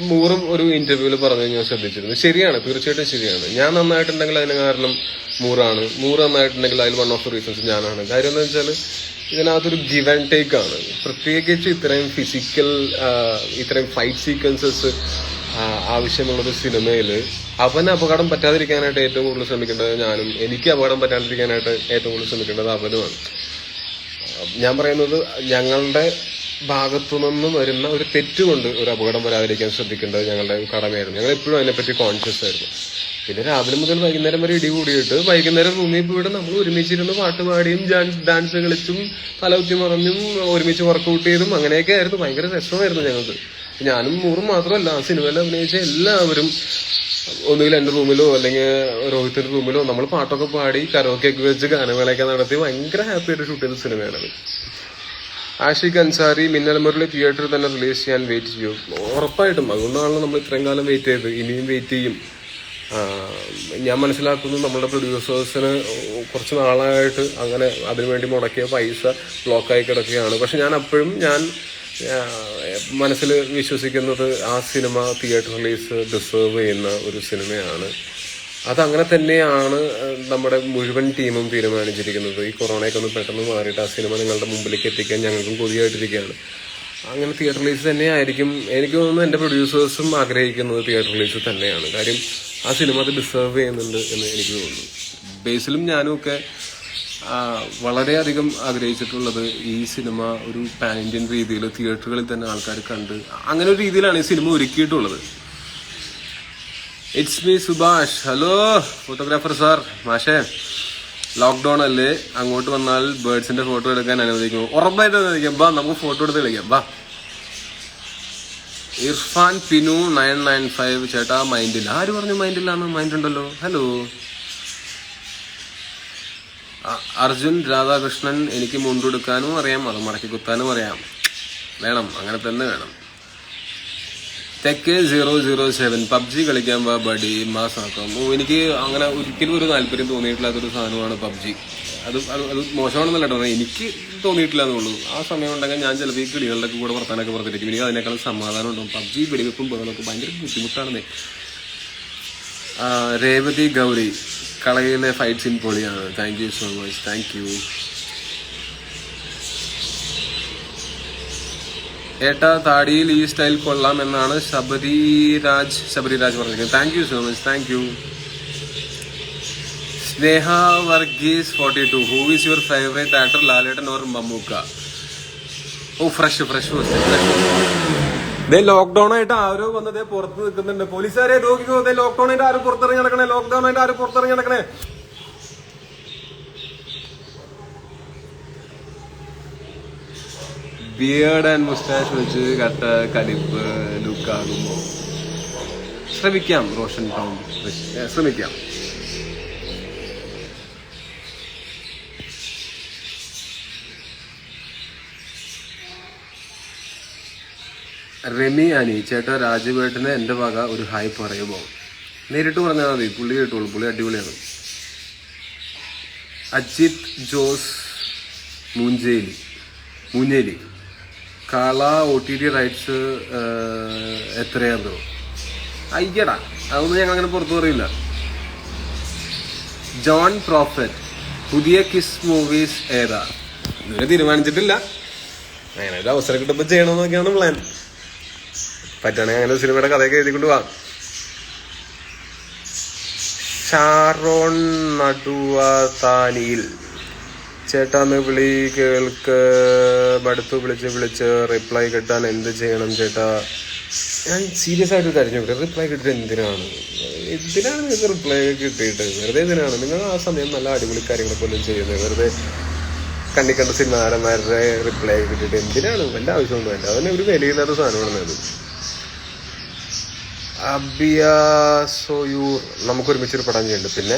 മൂറും ഒരു ഇന്റർവ്യൂവിൽ പറഞ്ഞു ഞാൻ ശ്രദ്ധിച്ചിരുന്നു. ശരിയാണ്, തീർച്ചയായിട്ടും ശരിയാണ്. ഞാൻ നന്നായിട്ടുണ്ടെങ്കിൽ അതിന് കാരണം മൂറാണ്. മൂറ് നന്നായിട്ടുണ്ടെങ്കിൽ അതിൽ വൺ ഓഫ് ദ റീസൺസ് ഞാനാണ്. കാര്യം എന്താ വെച്ചാൽ ഇതിനകത്തൊരു ഗിവ് ആൻഡ് ടേക്ക് ആണ്. പ്രത്യേകിച്ച് ഇത്രയും ഫിസിക്കൽ, ഇത്രയും ഫൈറ്റ് സീക്വൻസസ് ആവശ്യമുള്ളൊരു സിനിമയിൽ അവന് അപകടം പറ്റാതിരിക്കാനായിട്ട് ഏറ്റവും കൂടുതൽ ശ്രമിക്കേണ്ടത് ഞാനും, എനിക്ക് അപകടം പറ്റാതിരിക്കാനായിട്ട് ഏറ്റവും കൂടുതൽ ശ്രമിക്കേണ്ടത് അവനുമാണ്. ഞാൻ പറയുന്നത് ഞങ്ങളുടെ ഭാഗത്തു നിന്ന് വരുന്ന ഒരു തെറ്റുകൊണ്ട് ഒരു അപകടം വരാതിരിക്കാൻ ശ്രദ്ധിക്കേണ്ടത് ഞങ്ങളുടെ കടമയായിരുന്നു. ഞങ്ങൾ എപ്പോഴും അതിനെപ്പറ്റി കോൺഷ്യസ് ആയിരുന്നു. പിന്നെ രാവിലെ മുതൽ വൈകുന്നേരം വരെ ഇടി കൂടിയിട്ട് വൈകുന്നേരം റൂമിൽ പോയിട്ട് നമ്മൾ ഒരുമിച്ചിരുന്ന് പാട്ട് പാടിയും ഡാൻസ് കളിച്ചും തലകുത്തി മറഞ്ഞും ഒരുമിച്ച് വർക്കൗട്ട് ചെയ്തും അങ്ങനെയൊക്കെ ആയിരുന്നു. ഭയങ്കര രസമായിരുന്നു ഞങ്ങൾക്ക്. ഞാനും മൂറും മാത്രമല്ല, ആ സിനിമയിൽ അഭിനയിച്ച എല്ലാവരും ഒന്നുകിൽ എൻ്റെ റൂമിലോ അല്ലെങ്കിൽ രോഹിത്തിന്റെ റൂമിലോ നമ്മൾ പാട്ടൊക്കെ പാടി കരോക്കെയൊക്കെ വെച്ച് ഗാനമേളയൊക്കെ നടത്തി ഭയങ്കര ഹാപ്പി ആയിട്ട് ഷൂട്ട് ചെയ്ത സിനിമയാണത്. ആഷിഖ് അൻസാരി മിന്നൽ മുരളി തിയേറ്ററിൽ തന്നെ റിലീസ് ചെയ്യാൻ വെയിറ്റ് ചെയ്യും. ഉറപ്പായിട്ടും. അതുകൊണ്ടാണല്ലോ നമ്മൾ ഇത്രയും കാലം വെയിറ്റ് ചെയ്ത്, ഇനിയും വെയിറ്റ് ചെയ്യും. ഞാൻ മനസ്സിലാക്കുന്നു നമ്മുടെ പ്രൊഡ്യൂസേഴ്സിന് കുറച്ച് നാളായിട്ട് അങ്ങനെ അതിനുവേണ്ടി മുടക്കിയ പൈസ ബ്ലോക്കായി കിടക്കുകയാണ്. പക്ഷെ ഞാൻ അപ്പോഴും മനസ്സിൽ വിശ്വസിക്കുന്നത് ആ സിനിമ തിയേറ്റർ റിലീസ് ഡിസേർവ് ചെയ്യുന്ന ഒരു സിനിമയാണ്. അതങ്ങനെ തന്നെയാണ് നമ്മുടെ മുഴുവൻ ടീമും തീരുമാനിച്ചിരിക്കുന്നത്. ഈ കൊറോണയൊക്കെ ഒന്ന് പെട്ടെന്ന് മാറിയിട്ട് ആ സിനിമ നിങ്ങളുടെ മുമ്പിലേക്ക് എത്തിക്കാൻ ഞങ്ങൾക്കും കൊതിയായിട്ടിരിക്കുകയാണ്. അങ്ങനെ തിയേറ്റർ റിലീസ് തന്നെയായിരിക്കും എനിക്ക് തോന്നുന്നു. എൻ്റെ പ്രൊഡ്യൂസേഴ്സും ആഗ്രഹിക്കുന്നത് തിയേറ്റർ റിലീസ് തന്നെയാണ്. കാര്യം ആ സിനിമ അത് ഡിസേർവ് ചെയ്യുന്നുണ്ട് എന്ന് എനിക്ക് തോന്നുന്നു. ബേസിലും ഞാനും ഒക്കെ വളരെയധികം ആഗ്രഹിച്ചിട്ടുള്ളത് ഈ സിനിമ ഒരു പാൻ ഇന്ത്യൻ രീതിയിൽ തിയേറ്ററുകളിൽ തന്നെ ആൾക്കാർ കണ്ട് അങ്ങനെ ഒരു രീതിയിലാണ് ഈ സിനിമ ഒരുക്കിയിട്ടുള്ളത്. It's me Subhash. Hello photographer sir. മാഷേ, ലോക്ക്ഡൌൺ അല്ലേ, അങ്ങോട്ട് വന്നാൽ ബേർഡ്സിന്റെ ഫോട്ടോ എടുക്കാൻ അനുവദിക്കുമോ? ഉറപ്പായിട്ട് അനുവദിക്കാം. ബാ, നമുക്ക് ഫോട്ടോ എടുത്ത് കളിക്കാം. ബാ. ഇർഫാൻ പിനു 995. ചേട്ടാ മൈൻഡില്ല. ആര് പറഞ്ഞു മൈൻഡില്ലാന്ന്? മൈൻഡ് ഉണ്ടല്ലോ. ഹലോ. അർജുൻ രാധാകൃഷ്ണൻ. എനിക്ക് മുണ്ടെടുക്കാനും അറിയാം, അത് മടക്കി കുത്താനും അറിയാം. വേണം, അങ്ങനെ തന്നെ വേണം. തെക്ക് 007. പബ്ജി കളിക്കാൻ വാ ബഡി, മാസാക്കാം. എനിക്ക് അങ്ങനെ ഒരിക്കലും ഒരു താല്പര്യം തോന്നിയിട്ടില്ലാത്തൊരു സാധനമാണ് പബ്ജി. അത് മോശമാണെന്നല്ല കേട്ടോ, എനിക്ക് തോന്നിയിട്ടില്ല എന്നുള്ളൂ. ആ സമയം ഉണ്ടെങ്കിൽ ഞാൻ ചിലപ്പോൾ ഈ കിളികളുടെ കൂടെ വർത്താനൊക്കെ പറഞ്ഞിരിക്കും. എനിക്ക് അതിനേക്കാളും സമാധാനം ഉണ്ടാവും. പബ്ജി വെടിവെപ്പും ബഹളമൊക്കെ ഭയങ്കര ബുദ്ധിമുട്ടാണെന്നേ. രേവതി ഗൗരി. കളയിലെ ഫൈറ്റ് സീൻ പൊളിയാണ്. Thank you so much. Thank you ഏട്ടാ. താടിയിൽ ഈ സ്റ്റൈൽ കൊള്ളാം എന്നാണ് ശബരിരാജ് പറഞ്ഞിരിക്കുന്നത്. Thank you so much. Thank you. Sneha Varghese 42. Who is your favourite actor, Lalettan or Mammukka? ഓ, ഫ്രഷ്. ലോക്ക്ഡൌൺ ആയിട്ട് ആരോ വന്നത് പുറത്ത് നിൽക്കുന്നുണ്ട്. പോലീസുകാരെ നോക്കിക്കോ. ലോക്ക്ഡൌൺ ആയിട്ട് ആരും പുറത്തിറങ്ങി നടക്കണേ. ബിയേർഡ് ആൻഡ് മുസ്റ്റാഷ് വെച്ച് കട്ട കലിപ്പ് ലുക്കാകുമ്പോ ശ്രമിക്കാം. റോഷൻ ടൗൺ ശ്രമിക്കാം. റെമി അനി. ചേട്ടാ രാജുവേട്ടന് എന്റെ വക ഒരു ഹായ് പറയുമോ? നേരിട്ട് പറഞ്ഞാൽ മതി, പുള്ളി കേട്ടോളൂ. പുള്ളി അടിപൊളിയാണ്. അജിത് ജോസ് മൂഞ്ഞേലി. കാള OTT റൈറ്റ്സ് എത്രയാണോ? അയ്യടാ, അതൊന്നും ഞങ്ങൾ അങ്ങനെ പുറത്തു പറയില്ല. John prophet. പുതിയ കിസ് മൂവീസ് ഏതാ? ഇതുവരെ തീരുമാനിച്ചിട്ടില്ല. അങ്ങനെ ഒരു അവസരം കിട്ടുമ്പോൾ ചെയ്യണമെന്നൊക്കെയാണ് പ്ലാൻ. പറ്റുകയാണെങ്കിൽ അങ്ങനെ സിനിമയുടെ കഥയൊക്കെ എഴുതിക്കൊണ്ട് പോവാം. ഷാറോൺ നടുവത്താനിയിൽ. ചേട്ടാന്ന് വിളി കേൾക്ക് മടുത്ത് വിളിച്ച് റിപ്ലൈ കിട്ടാൻ എന്ത് ചെയ്യണം ചേട്ടാ? ഞാൻ സീരിയസ് ആയിട്ട് കാര്യം ചോദിക്കട്ടെ, റിപ്ലൈ കിട്ടിയിട്ട് എന്തിനാണ് നിങ്ങൾക്ക് റിപ്ലൈ കിട്ടിയിട്ട്? വെറുതെ എന്തിനാണ് നിങ്ങൾ ആ സമയം നല്ല അടിപൊളി കാര്യങ്ങളൊക്കെ ഒന്നും ചെയ്യുന്നത്? വെറുതെ കണ്ട സിനിമാരന്മാരുടെ റിപ്ലൈ കിട്ടിയിട്ട് എന്തിനാണ്? വല്ല ആവശ്യമൊന്നും വേണ്ട. അതിന് ഒരു വിലയില്ലാത്ത സാധനമാണ് അത്. അബിയാസോയൂർ. നമുക്ക് ഒരുമിച്ചൊരു പടം ചെയ്യുന്നുണ്ട്. പിന്നെ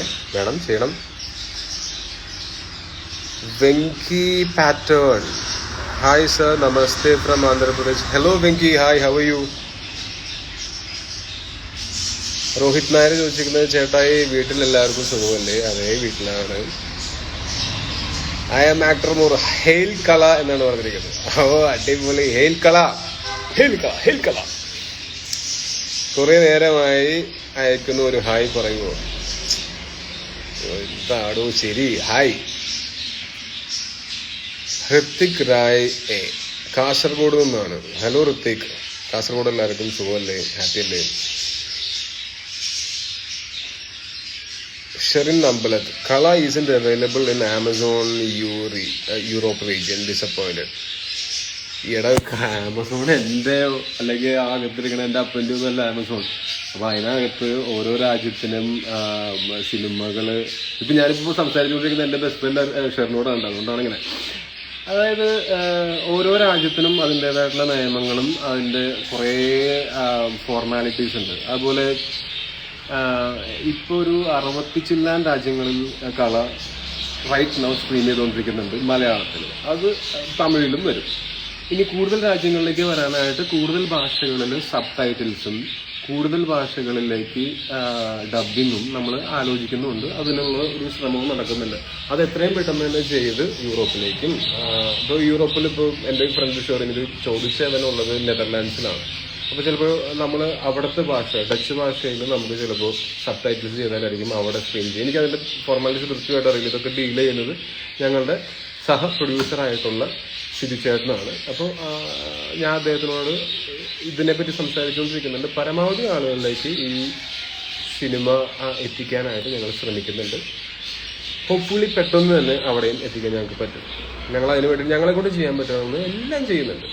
ചെയ്യണം. Venki pattern. Hi sir, namaste from Andhra Pradesh. Hello Venki, hi, how are you? Rohit Nair ചോദിച്ചിരിക്കുന്നത് ചേട്ടായി വീട്ടിലെല്ലാവർക്കും സുഖമല്ലേ? അതേ, വീട്ടിലാണ്. ഐ ആം ആക്ടർ മോർ ഹെയിൽ കല എന്നാണ് പറഞ്ഞിരിക്കുന്നത്. ഓ അടിപൊളി. ഹെയിൽ കല, ഹെയിൽ കല, ഹെയിൽ കല. കുറെ നേരമായി അയക്കുന്ന ഒരു ഹായ് പറയുമോ? എന്താടോ ശരി. ഹായ്. ഋത്തിക് റായ് എ കാസർഗോഡ് നിന്നാണ്. ഹലോ ഋത്തിക്. കാസർഗോഡ് എല്ലാവർക്കും സുഖമല്ലേ? ഹാപ്പി അല്ലേ? ഷെറിൻ അമ്പലത്ത് കള isn't available in Amazon Europe region. Disappointed. ഈയിടെ ആമസോൺ എൻ്റെ അല്ലെങ്കിൽ അകത്തിരിക്കണ എൻ്റെ അപ്പൻ്റെ ഒന്നുമല്ല ആമസോൺ. അപ്പോൾ അതിനകത്ത് ഓരോ രാജ്യത്തിനും സിനിമകൾ ഇപ്പം ഞാനിപ്പോൾ സംസാരിച്ചുകൊണ്ടിരിക്കുന്ന എൻ്റെ ബെസ്റ്റ് ഫ്രണ്ട് ഷെറിനോടാണ്. അതുകൊണ്ടാണ് ഇങ്ങനെ. അതായത് ഓരോ രാജ്യത്തിനും അതിൻ്റേതായിട്ടുള്ള നിയമങ്ങളും അതിൻ്റെ കുറേ ഫോർമാലിറ്റീസ് ഉണ്ട്. അതുപോലെ ഇപ്പോൾ ഒരു 60 ചില്ലാൻ രാജ്യങ്ങളിൽ കള റൈറ്റ് നൗ സ്ട്രീം ചെയ്തുകൊണ്ടിരിക്കുന്നുണ്ട് മലയാളത്തിൽ. അത് തമിഴിലും വരും. ഇനി കൂടുതൽ രാജ്യങ്ങളിലേക്ക് വരാനായിട്ട് കൂടുതൽ ഭാഷകളിൽ സബ് ടൈറ്റിൽസും കൂടുതൽ ഭാഷകളിലേക്ക് ഡബ്ബിങ്ങും നമ്മൾ ആലോചിക്കുന്നുണ്ട്. അതിനുള്ള ഒരു ശ്രമവും നടക്കുന്നുണ്ട്. അത് എത്രയും പെട്ടെന്ന് തന്നെ ചെയ്ത് യൂറോപ്പിലേക്കും. ഇപ്പോൾ യൂറോപ്പിൽ ഇപ്പോൾ എൻ്റെ ഫ്രണ്ട് ഷെറിന് ചോദിച്ചവനുള്ളത് നെതർലാൻഡ്സിലാണ്. അപ്പോൾ ചിലപ്പോൾ നമ്മൾ അവിടുത്തെ ഭാഷ ഡച്ച് ഭാഷയിൽ നമുക്ക് ചിലപ്പോൾ സബ് ടൈറ്റിൽസ് ചെയ്താലായിരിക്കും അവിടെ സ്ക്രീൻ ചെയ്യും. എനിക്കതിൻ്റെ ഫോർമാലിറ്റീസ് കൃത്യമായിട്ട് അറിയില്ല. ഇതൊക്കെ ഡീൽ ചെയ്യുന്നത് ഞങ്ങളുടെ സഹ പ്രൊഡ്യൂസറായിട്ടുള്ള സിരിച്ചേട്ടനാണ്. അപ്പോൾ ഞാൻ അദ്ദേഹത്തിനോട് ഇതിനെപ്പറ്റി സംസാരിച്ചുകൊണ്ടിരിക്കുന്നുണ്ട്. പരമാവധി ആളുകളിലേക്ക് ഈ സിനിമ എത്തിക്കാനായിട്ട് ഞങ്ങൾ ശ്രമിക്കുന്നുണ്ട്. ഹോപ്പ്ഫുള്ളി പെട്ടെന്ന് തന്നെ അവിടെയും എത്തിക്കാൻ ഞങ്ങൾക്ക് പറ്റും. ഞങ്ങൾ അതിന് വേണ്ടി ഞങ്ങളെ കൊണ്ട് ചെയ്യാൻ പറ്റുന്നത് എല്ലാം ചെയ്യുന്നുണ്ട്.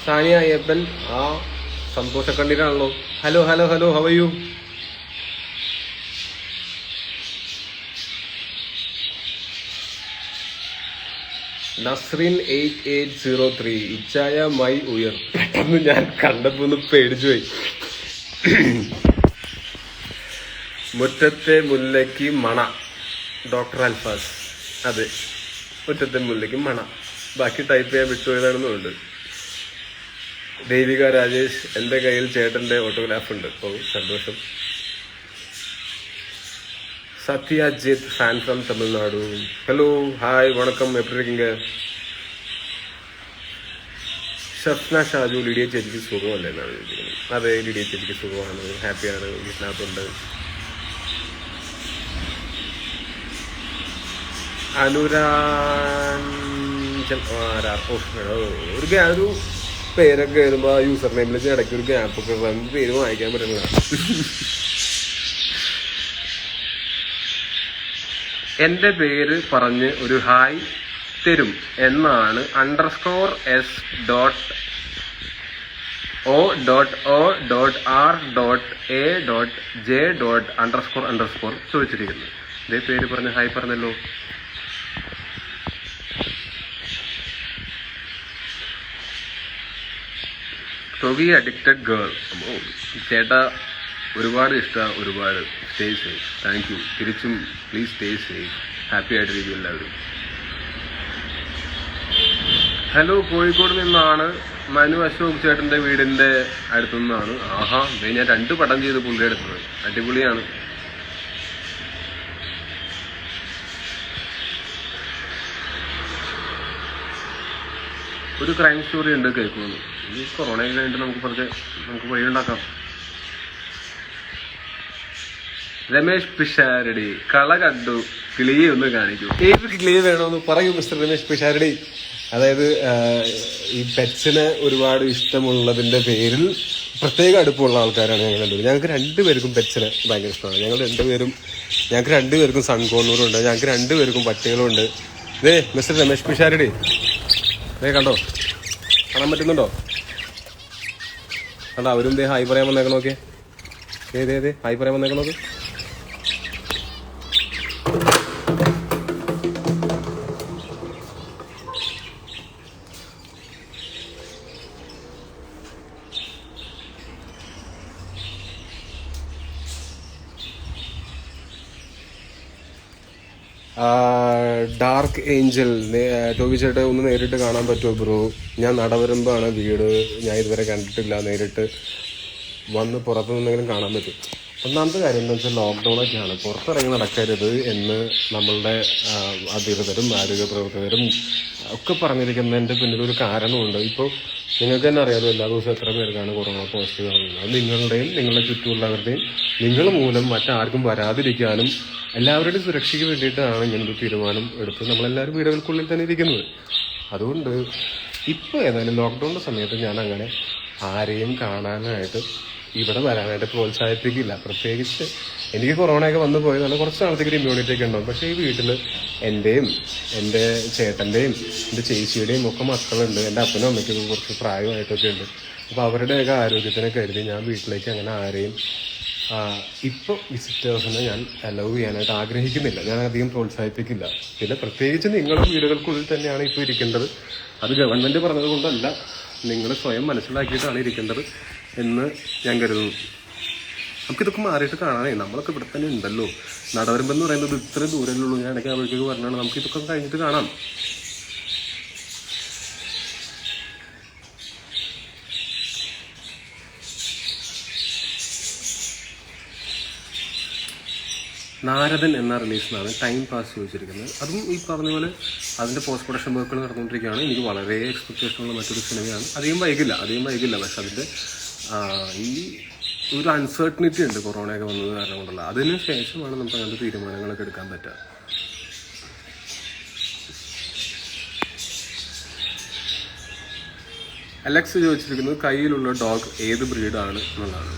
സാനിയ അയ്യപ്പൻ സന്തോഷക്കണ്ണീരാണല്ലോ. Hello hello hello, how are you? Nasreen 8803 ഇച്ചായ മൈ ഉയർ. പെട്ടെന്ന് ഞാൻ കണ്ടപ്പോ ഒന്ന് പേടിച്ചു പോയി. മുറ്റത്തെ മുല്ലയ്ക്ക് മണ. ഡോക്ടർ അൽഫാസ്. അതെ, മുറ്റത്തെ മുല്ലയ്ക്ക് മണ. ബാക്കി ടൈപ്പ് ചെയ്യാൻ വിട്ടുപോയതാണെന്നുണ്ട്. ദേവിക രാജേഷ്, എൻ്റെ കയ്യിൽ ചേട്ടൻ്റെ ഓട്ടോഗ്രാഫ് ഉണ്ട്. ഓ സന്തോഷം. Satyajit fan from Tamil Nadu. Hello hi വണക്കം. എപ്പി ഇരിക്കീങ്ക? ഷഫ്ന ഷാജു, ലിഡിയ ചേച്ചിക്ക് സുഖമല്ലേ എന്നാണ് ചോദിക്കുന്നത്. അതെ, ലിഡിയ ചേച്ചിക്ക് സുഖമാണ്, ഹാപ്പിയാണ്, വീട്ടിനകത്തുണ്ട്. ഒരു പേരൊക്കെ വരുമ്പോൾ ആ യൂസർ നെയിമിൽ ഇടയ്ക്ക് ഒരു ഗ്യാപ്പൊക്കെ നമുക്ക് പേര് വായിക്കാൻ പറ്റുന്നില്ല. എൻ്റെ പേര് പറഞ്ഞ് ഒരു ഹായ് തരും എന്നാണ് _SO.O.R.A.J.__ ചോദിച്ചിരിക്കുന്നത്. ഇതേ പേര് പറഞ്ഞ് ഹായ് പറഞ്ഞല്ലോ. ടോവി അഡിക്റ്റഡ് ഗേൾ. ചേട്ടാ ഒരുപാട് ഇഷ്ടമാണ്, ഒരുപാട്. Stay safe. Thank you. തിരിച്ചും പ്ലീസ് സ്റ്റേ സേഫ്. ഹാപ്പി ആയിട്ടിരിക്കും എല്ലാവരും. ഹലോ, കോഴിക്കോട് നിന്നാണ്. മനു അശോക് ചേട്ടൻ്റെ വീടിൻ്റെ അടുത്തു നിന്നാണ്. ആഹാ, ഞാൻ 2 പടം ചെയ്ത് പുള്ളിയുടെ അടുത്തത്. അടിപൊളിയാണ്. ഒരു ക്രൈം സ്റ്റോറി ഉണ്ട്, കേൾക്കുന്നു. ഈ കൊറോണ കഴിഞ്ഞിട്ട് നമുക്ക് വഴിയുണ്ടാക്കാം. രമേശ് പിഷാരടി, കള കണ്ടു, കിളിയെ ഒന്ന് കാണിക്കൂ. ഏത് കിളിയെ വേണമെന്ന് പറയൂ മിസ്റ്റർ രമേശ് പിഷാരടി. അതായത് ഈ പെറ്റ്സിനെ ഒരുപാട് ഇഷ്ടമുള്ളതിന്റെ പേരിൽ പ്രത്യേക അടുപ്പമുള്ള ആൾക്കാരാണ് ഞങ്ങൾ രണ്ടുപേരും. ഞങ്ങൾക്ക് 2 പേർക്കും പെറ്റ്സിനെ ഭയങ്കര ഇഷ്ടമാണ്. ഞങ്ങൾക്ക് 2 പേർക്കും സൺകോണൂറുണ്ട്. ഞങ്ങൾക്ക് 2 പേർക്കും പട്ടികളുണ്ട്. ഇതേ മിസ്റ്റർ രമേശ് പിഷാരടി, അതേ കണ്ടോ, കാണാൻ പറ്റുന്നുണ്ടോ? കണ്ടോ, അവരും ദേ ഹായ് പറയാൻ വന്നേക്കണോക്കെ. ഏതേ ഹായ് പറയാൻ വന്നേക്കണോക്കെ. ഡാർക്ക് ഏഞ്ചൽ, ടോബി ചേട്ടൻ ഒന്ന് നേരിട്ട് കാണാൻ പറ്റുമോ ബ്രോ? ഞാൻ നടവരുമ്പാണ് വീട്. ഞാൻ ഇതുവരെ കണ്ടിട്ടില്ല. നേരിട്ട് വന്ന് പുറത്തു നിന്നെങ്കിലും കാണാൻ പറ്റും. ഒന്നാമത്തെ കാര്യം എന്താ വെച്ചാൽ ലോക്ക്ഡൗണൊക്കെയാണ്, പുറത്തിറങ്ങി നടക്കരുത് എന്ന് നമ്മളുടെ അധികൃതരും ആരോഗ്യ പ്രവർത്തകരും ഒക്കെ പറഞ്ഞിരിക്കുന്നതിൻ്റെ പിന്നിലൊരു കാരണമുണ്ട്. ഇപ്പോൾ നിങ്ങൾക്ക് തന്നെ അറിയാമല്ലോ, എല്ലാ ദിവസവും എത്ര പേർക്കാണ് കൊറോണ പോസിറ്റീവ് ആകുന്നത്. അത് നിങ്ങളുടെയും നിങ്ങളുടെ ചുറ്റുമുള്ളവരുടെയും നിങ്ങൾ മൂലം മറ്റാർക്കും വരാതിരിക്കാനും എല്ലാവരുടെയും സുരക്ഷയ്ക്ക് വേണ്ടിയിട്ടാണ് ഇങ്ങനൊരു തീരുമാനം എടുത്ത് നമ്മളെല്ലാവരും വീടുകൾക്കുള്ളിൽ തന്നെ ഇരിക്കുന്നത്. അതുകൊണ്ട് ഇപ്പോൾ ഏതായാലും ലോക്ക്ഡൗണിൻ്റെ സമയത്ത് ഞാൻ അങ്ങനെ ആരെയും കാണാനായിട്ട് ഇവിടെ വരാനായിട്ട് പ്രോത്സാഹിപ്പിക്കില്ല. പ്രത്യേകിച്ച് എനിക്ക് കൊറോണയൊക്കെ വന്നു പോയതാണ്, കുറച്ച് നാളത്തേക്ക് ഒരു ഇമ്മ്യൂണിറ്റി ഒക്കെ ഉണ്ടാവും. പക്ഷേ ഈ വീട്ടിൽ എൻ്റെയും എൻ്റെ ചേട്ടൻ്റെയും എൻ്റെ ചേച്ചിയുടെയും ഒക്കെ മക്കളുണ്ട്. എൻ്റെ അപ്പനും അമ്മയ്ക്കൊക്കെ കുറച്ച് പ്രായമായിട്ടൊക്കെ ഉണ്ട്. അപ്പോൾ അവരുടെയൊക്കെ ആരോഗ്യത്തിനെ കരുതി ഞാൻ വീട്ടിലേക്ക് അങ്ങനെ ആരെയും ഇപ്പോൾ വിസിറ്റേഴ്സിനെ ഞാൻ അലൗ ചെയ്യാനായിട്ട് ആഗ്രഹിക്കുന്നില്ല. ഞാൻ അധികം പ്രോത്സാഹിപ്പിക്കില്ല. പിന്നെ പ്രത്യേകിച്ച് നിങ്ങളുടെ വീടുകൾക്കുള്ളിൽ തന്നെയാണ് ഇപ്പോൾ ഇരിക്കേണ്ടത്. അത് ഗവൺമെൻറ് പറഞ്ഞത് കൊണ്ടല്ല, നിങ്ങൾ സ്വയം മനസ്സിലാക്കിയിട്ടാണ് ഇരിക്കേണ്ടത് എന്ന് ഞാൻ കരുതുന്നു. നമുക്കിതൊക്കെ മാറിയിട്ട് കാണാനേ, നമ്മളൊക്കെ ഇവിടെ തന്നെ ഉണ്ടല്ലോ. നടവരമ്പെന്ന് പറയുന്നത് ഇത്ര ദൂരമല്ലുള്ളൂ. ഞാൻ ഇടയ്ക്ക് അവിടേക്ക് പറഞ്ഞാണ്, നമുക്കിതൊക്കെ കഴിഞ്ഞിട്ട് കാണാം. നാരദൻ എന്ന റിലീസിനാണ് ടൈം പാസ് ചോദിച്ചിരിക്കുന്നത്. അതും ഈ പറഞ്ഞ പോലെ അതിൻ്റെ പോസ്റ്റ് പ്രൊഡക്ഷൻ വർക്കുകൾ നടന്നുകൊണ്ടിരിക്കുകയാണ്. എനിക്ക് വളരെ എക്സ്പെക്റ്റേഷനുള്ള മറ്റൊരു സിനിമയാണ്. അധികം വൈകില്ല. പക്ഷെ അതിൻ്റെ ഈ ഒരു അൺസർട്ടനിറ്റി ഉണ്ട് കൊറോണയൊക്കെ വന്നത് കാരണം കൊണ്ടുള്ള. അതിന് ശേഷമാണ് നമുക്ക് അങ്ങനത്തെ തീരുമാനങ്ങളൊക്കെ എടുക്കാൻ പറ്റുക. അലക്സ് ചോദിച്ചിരിക്കുന്നത് കയ്യിലുള്ള ഡോഗ് ഏത് ബ്രീഡാണ് എന്നുള്ളതാണ്.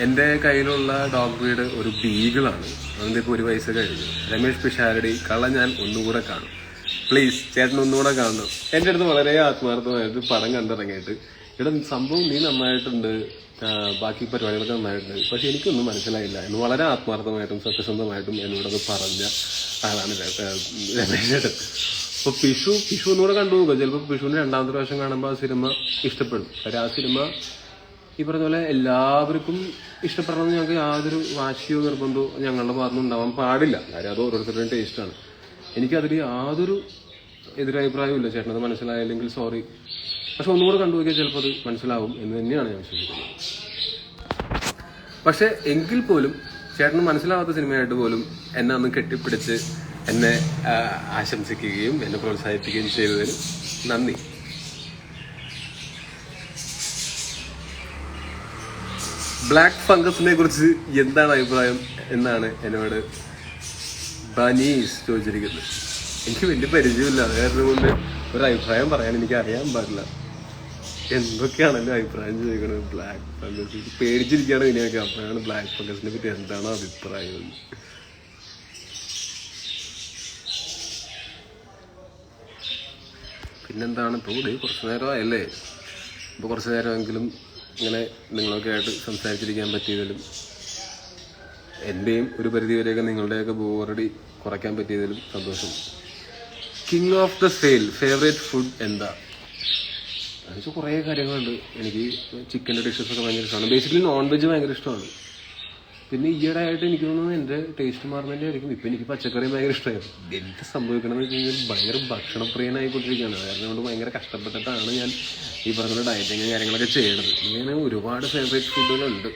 എൻ്റെ കയ്യിലുള്ള ഡോഗ് ബ്രീഡ് ഒരു ബീഗിളാണ്. അതിൻ്റെ ഇപ്പോൾ 1 വയസ്സ് കഴിഞ്ഞു. രമേഷ് പിഷാരടി കള്ള ഞാൻ ഒന്നുകൂടെ കാണും, പ്ലീസ് ചേട്ടൻ ഒന്നുകൂടെ കാണണം. എൻ്റെ അടുത്ത് വളരെ ആത്മാർത്ഥമായിട്ട് പടം കണ്ടിറങ്ങിയിട്ട് ഇവിടെ സംഭവം നീ നന്നായിട്ടുണ്ട്, ബാക്കി പരിപാടികളൊക്കെ നന്നായിട്ടുണ്ട്, പക്ഷെ എനിക്കൊന്നും മനസ്സിലായില്ല എന്ന് വളരെ ആത്മാർത്ഥമായിട്ടും സത്യസന്ധമായിട്ടും എന്നോടത് പറഞ്ഞ ആളാണ് രമേശ് ചേട്ടൻ. അപ്പോൾ പിഷു ഒന്നുകൂടെ കണ്ടുപോകുക. ചിലപ്പോൾ പിഷുവിന് 2ാമത്തെ പ്രാവശ്യം കാണുമ്പോൾ ആ സിനിമ ഇഷ്ടപ്പെടും. കാര്യം ആ സിനിമ ഈ പറഞ്ഞ പോലെ എല്ലാവർക്കും ഇഷ്ടപ്പെടണമെന്ന് ഞങ്ങൾക്ക് യാതൊരു വാശിയോ നിർബന്ധമോ ഞങ്ങളുടെ ഭാഗത്തുനിന്ന് ഉണ്ടാവാൻ പാടില്ല. കാര്യം അത് ഓരോരുത്തരുടെയും ടേസ്റ്റാണ്. എനിക്കതിൽ യാതൊരു എതിരഭിപ്രായവും ഇല്ല. ചേട്ടനത് മനസ്സിലായില്ലെങ്കിൽ സോറി. പക്ഷെ ഒന്നുകൂടെ കണ്ടുപോക്കിയാൽ ചിലപ്പോൾ അത് മനസ്സിലാവും എന്ന് തന്നെയാണ് ഞാൻ വിശ്വസിക്കുന്നത്. പക്ഷെ എങ്കിൽ പോലും ചേട്ടന് മനസ്സിലാവാത്ത സിനിമയായിട്ട് പോലും എന്നെ അന്ന് കെട്ടിപ്പിടിച്ച് എന്നെ ആശംസിക്കുകയും എന്നെ പ്രോത്സാഹിപ്പിക്കുകയും ചെയ്തതിന് നന്ദി. ബ്ലാക്ക് ഫംഗസിനെ കുറിച്ച് എന്താണ് അഭിപ്രായം എന്നാണ് എന്നോട് ബനീസ് ചോദിച്ചിരിക്കുന്നത്. എനിക്ക് വലിയ പരിചയമില്ല, അത് കാരണം കൊണ്ട് ഒരു അഭിപ്രായം പറയാൻ എനിക്ക് അറിയാൻ പാടില്ല. എന്തൊക്കെയാണല്ലോ അഭിപ്രായം ചോദിക്കുന്നത്. ബ്ലാക്ക് ഫംഗസ് പേടിച്ചിരിക്കുകയാണ് ഇതിനെയൊക്കെ. അപ്പോഴാണ് ബ്ലാക്ക് ഫംഗസിനെ പറ്റി എന്താണോ അഭിപ്രായം. പിന്നെന്താണ് ഇപ്പോൾ കുറച്ച് നേരമായല്ലേ, ഇപ്പോൾ കുറച്ച് നേരമെങ്കിലും ഇങ്ങനെ നിങ്ങളൊക്കെ ആയിട്ട് സംസാരിച്ചിരിക്കാൻ പറ്റിയതിലും എൻ്റെയും ഒരു പരിധിവരെയൊക്കെ നിങ്ങളുടെയൊക്കെ ബോറടി കുറയ്ക്കാൻ പറ്റിയതിലും സന്തോഷം. King of the sale favourite food എന്താ? എന്നുവെച്ചാൽ കുറേ കാര്യങ്ങളുണ്ട്. എനിക്ക് ചിക്കൻ്റെ ഡിഷസൊക്കെ ഭയങ്കര ഇഷ്ടമാണ്. ബേസിക്കലി നോൺ വെജ് ഭയങ്കര ഇഷ്ടമാണ്. പിന്നെ ഈയിടെ ആയിട്ട് എനിക്ക് തോന്നുന്നു എൻ്റെ ടേസ്റ്റ് മാറുന്നതിൻ്റെ ആയിരിക്കും. ഇപ്പം എനിക്ക് പച്ചക്കറി ഭയങ്കര ഇഷ്ടമായിരുന്നു. എന്ത് സംഭവിക്കണമെന്ന് വെച്ച് കഴിഞ്ഞാൽ ഭയങ്കര ഭക്ഷണപ്രിയനായിക്കൊണ്ടിരിക്കുകയാണ്. കാരണം കൊണ്ട് ഭയങ്കര കഷ്ടപ്പെട്ടിട്ടാണ് ഞാൻ ഈ പറഞ്ഞ ഡയറ്റിങ് കാര്യങ്ങളൊക്കെ ചെയ്യണത്. ഇങ്ങനെ ഒരുപാട് ഫേവറേറ്റ് ഫുഡുകളുണ്ട്.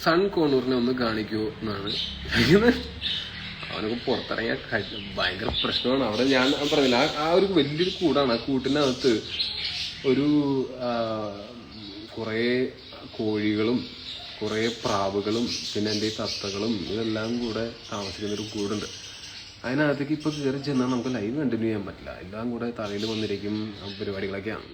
സൺ കോണൂറിനെ ഒന്ന് കാണിക്കുമോ എന്നാണ്. അവനൊക്കെ പുറത്തിറങ്ങിയ ഭയങ്കര പ്രശ്നമാണ്. അവിടെ ഞാൻ പറഞ്ഞില്ല, ആ ഒരു വലിയൊരു കൂടാണ്. ആ കൂട്ടിനകത്ത് ഒരു കുറേ കോഴികളും കുറേ പ്രാവുകളും പിന്നെ എൻ്റെ ഈ തത്തകളും ഇതെല്ലാം കൂടെ താമസിക്കുന്നൊരു കൂടുണ്ട്. അതിനകത്തേക്ക് ഇപ്പോൾ കയറി ചെന്നാൽ നമുക്ക് ലൈവ് കണ്ടിന്യൂ ചെയ്യാൻ പറ്റില്ല. എല്ലാം കൂടെ തലയിൽ വന്നിരിക്കും പരിപാടികളൊക്കെയാണ്.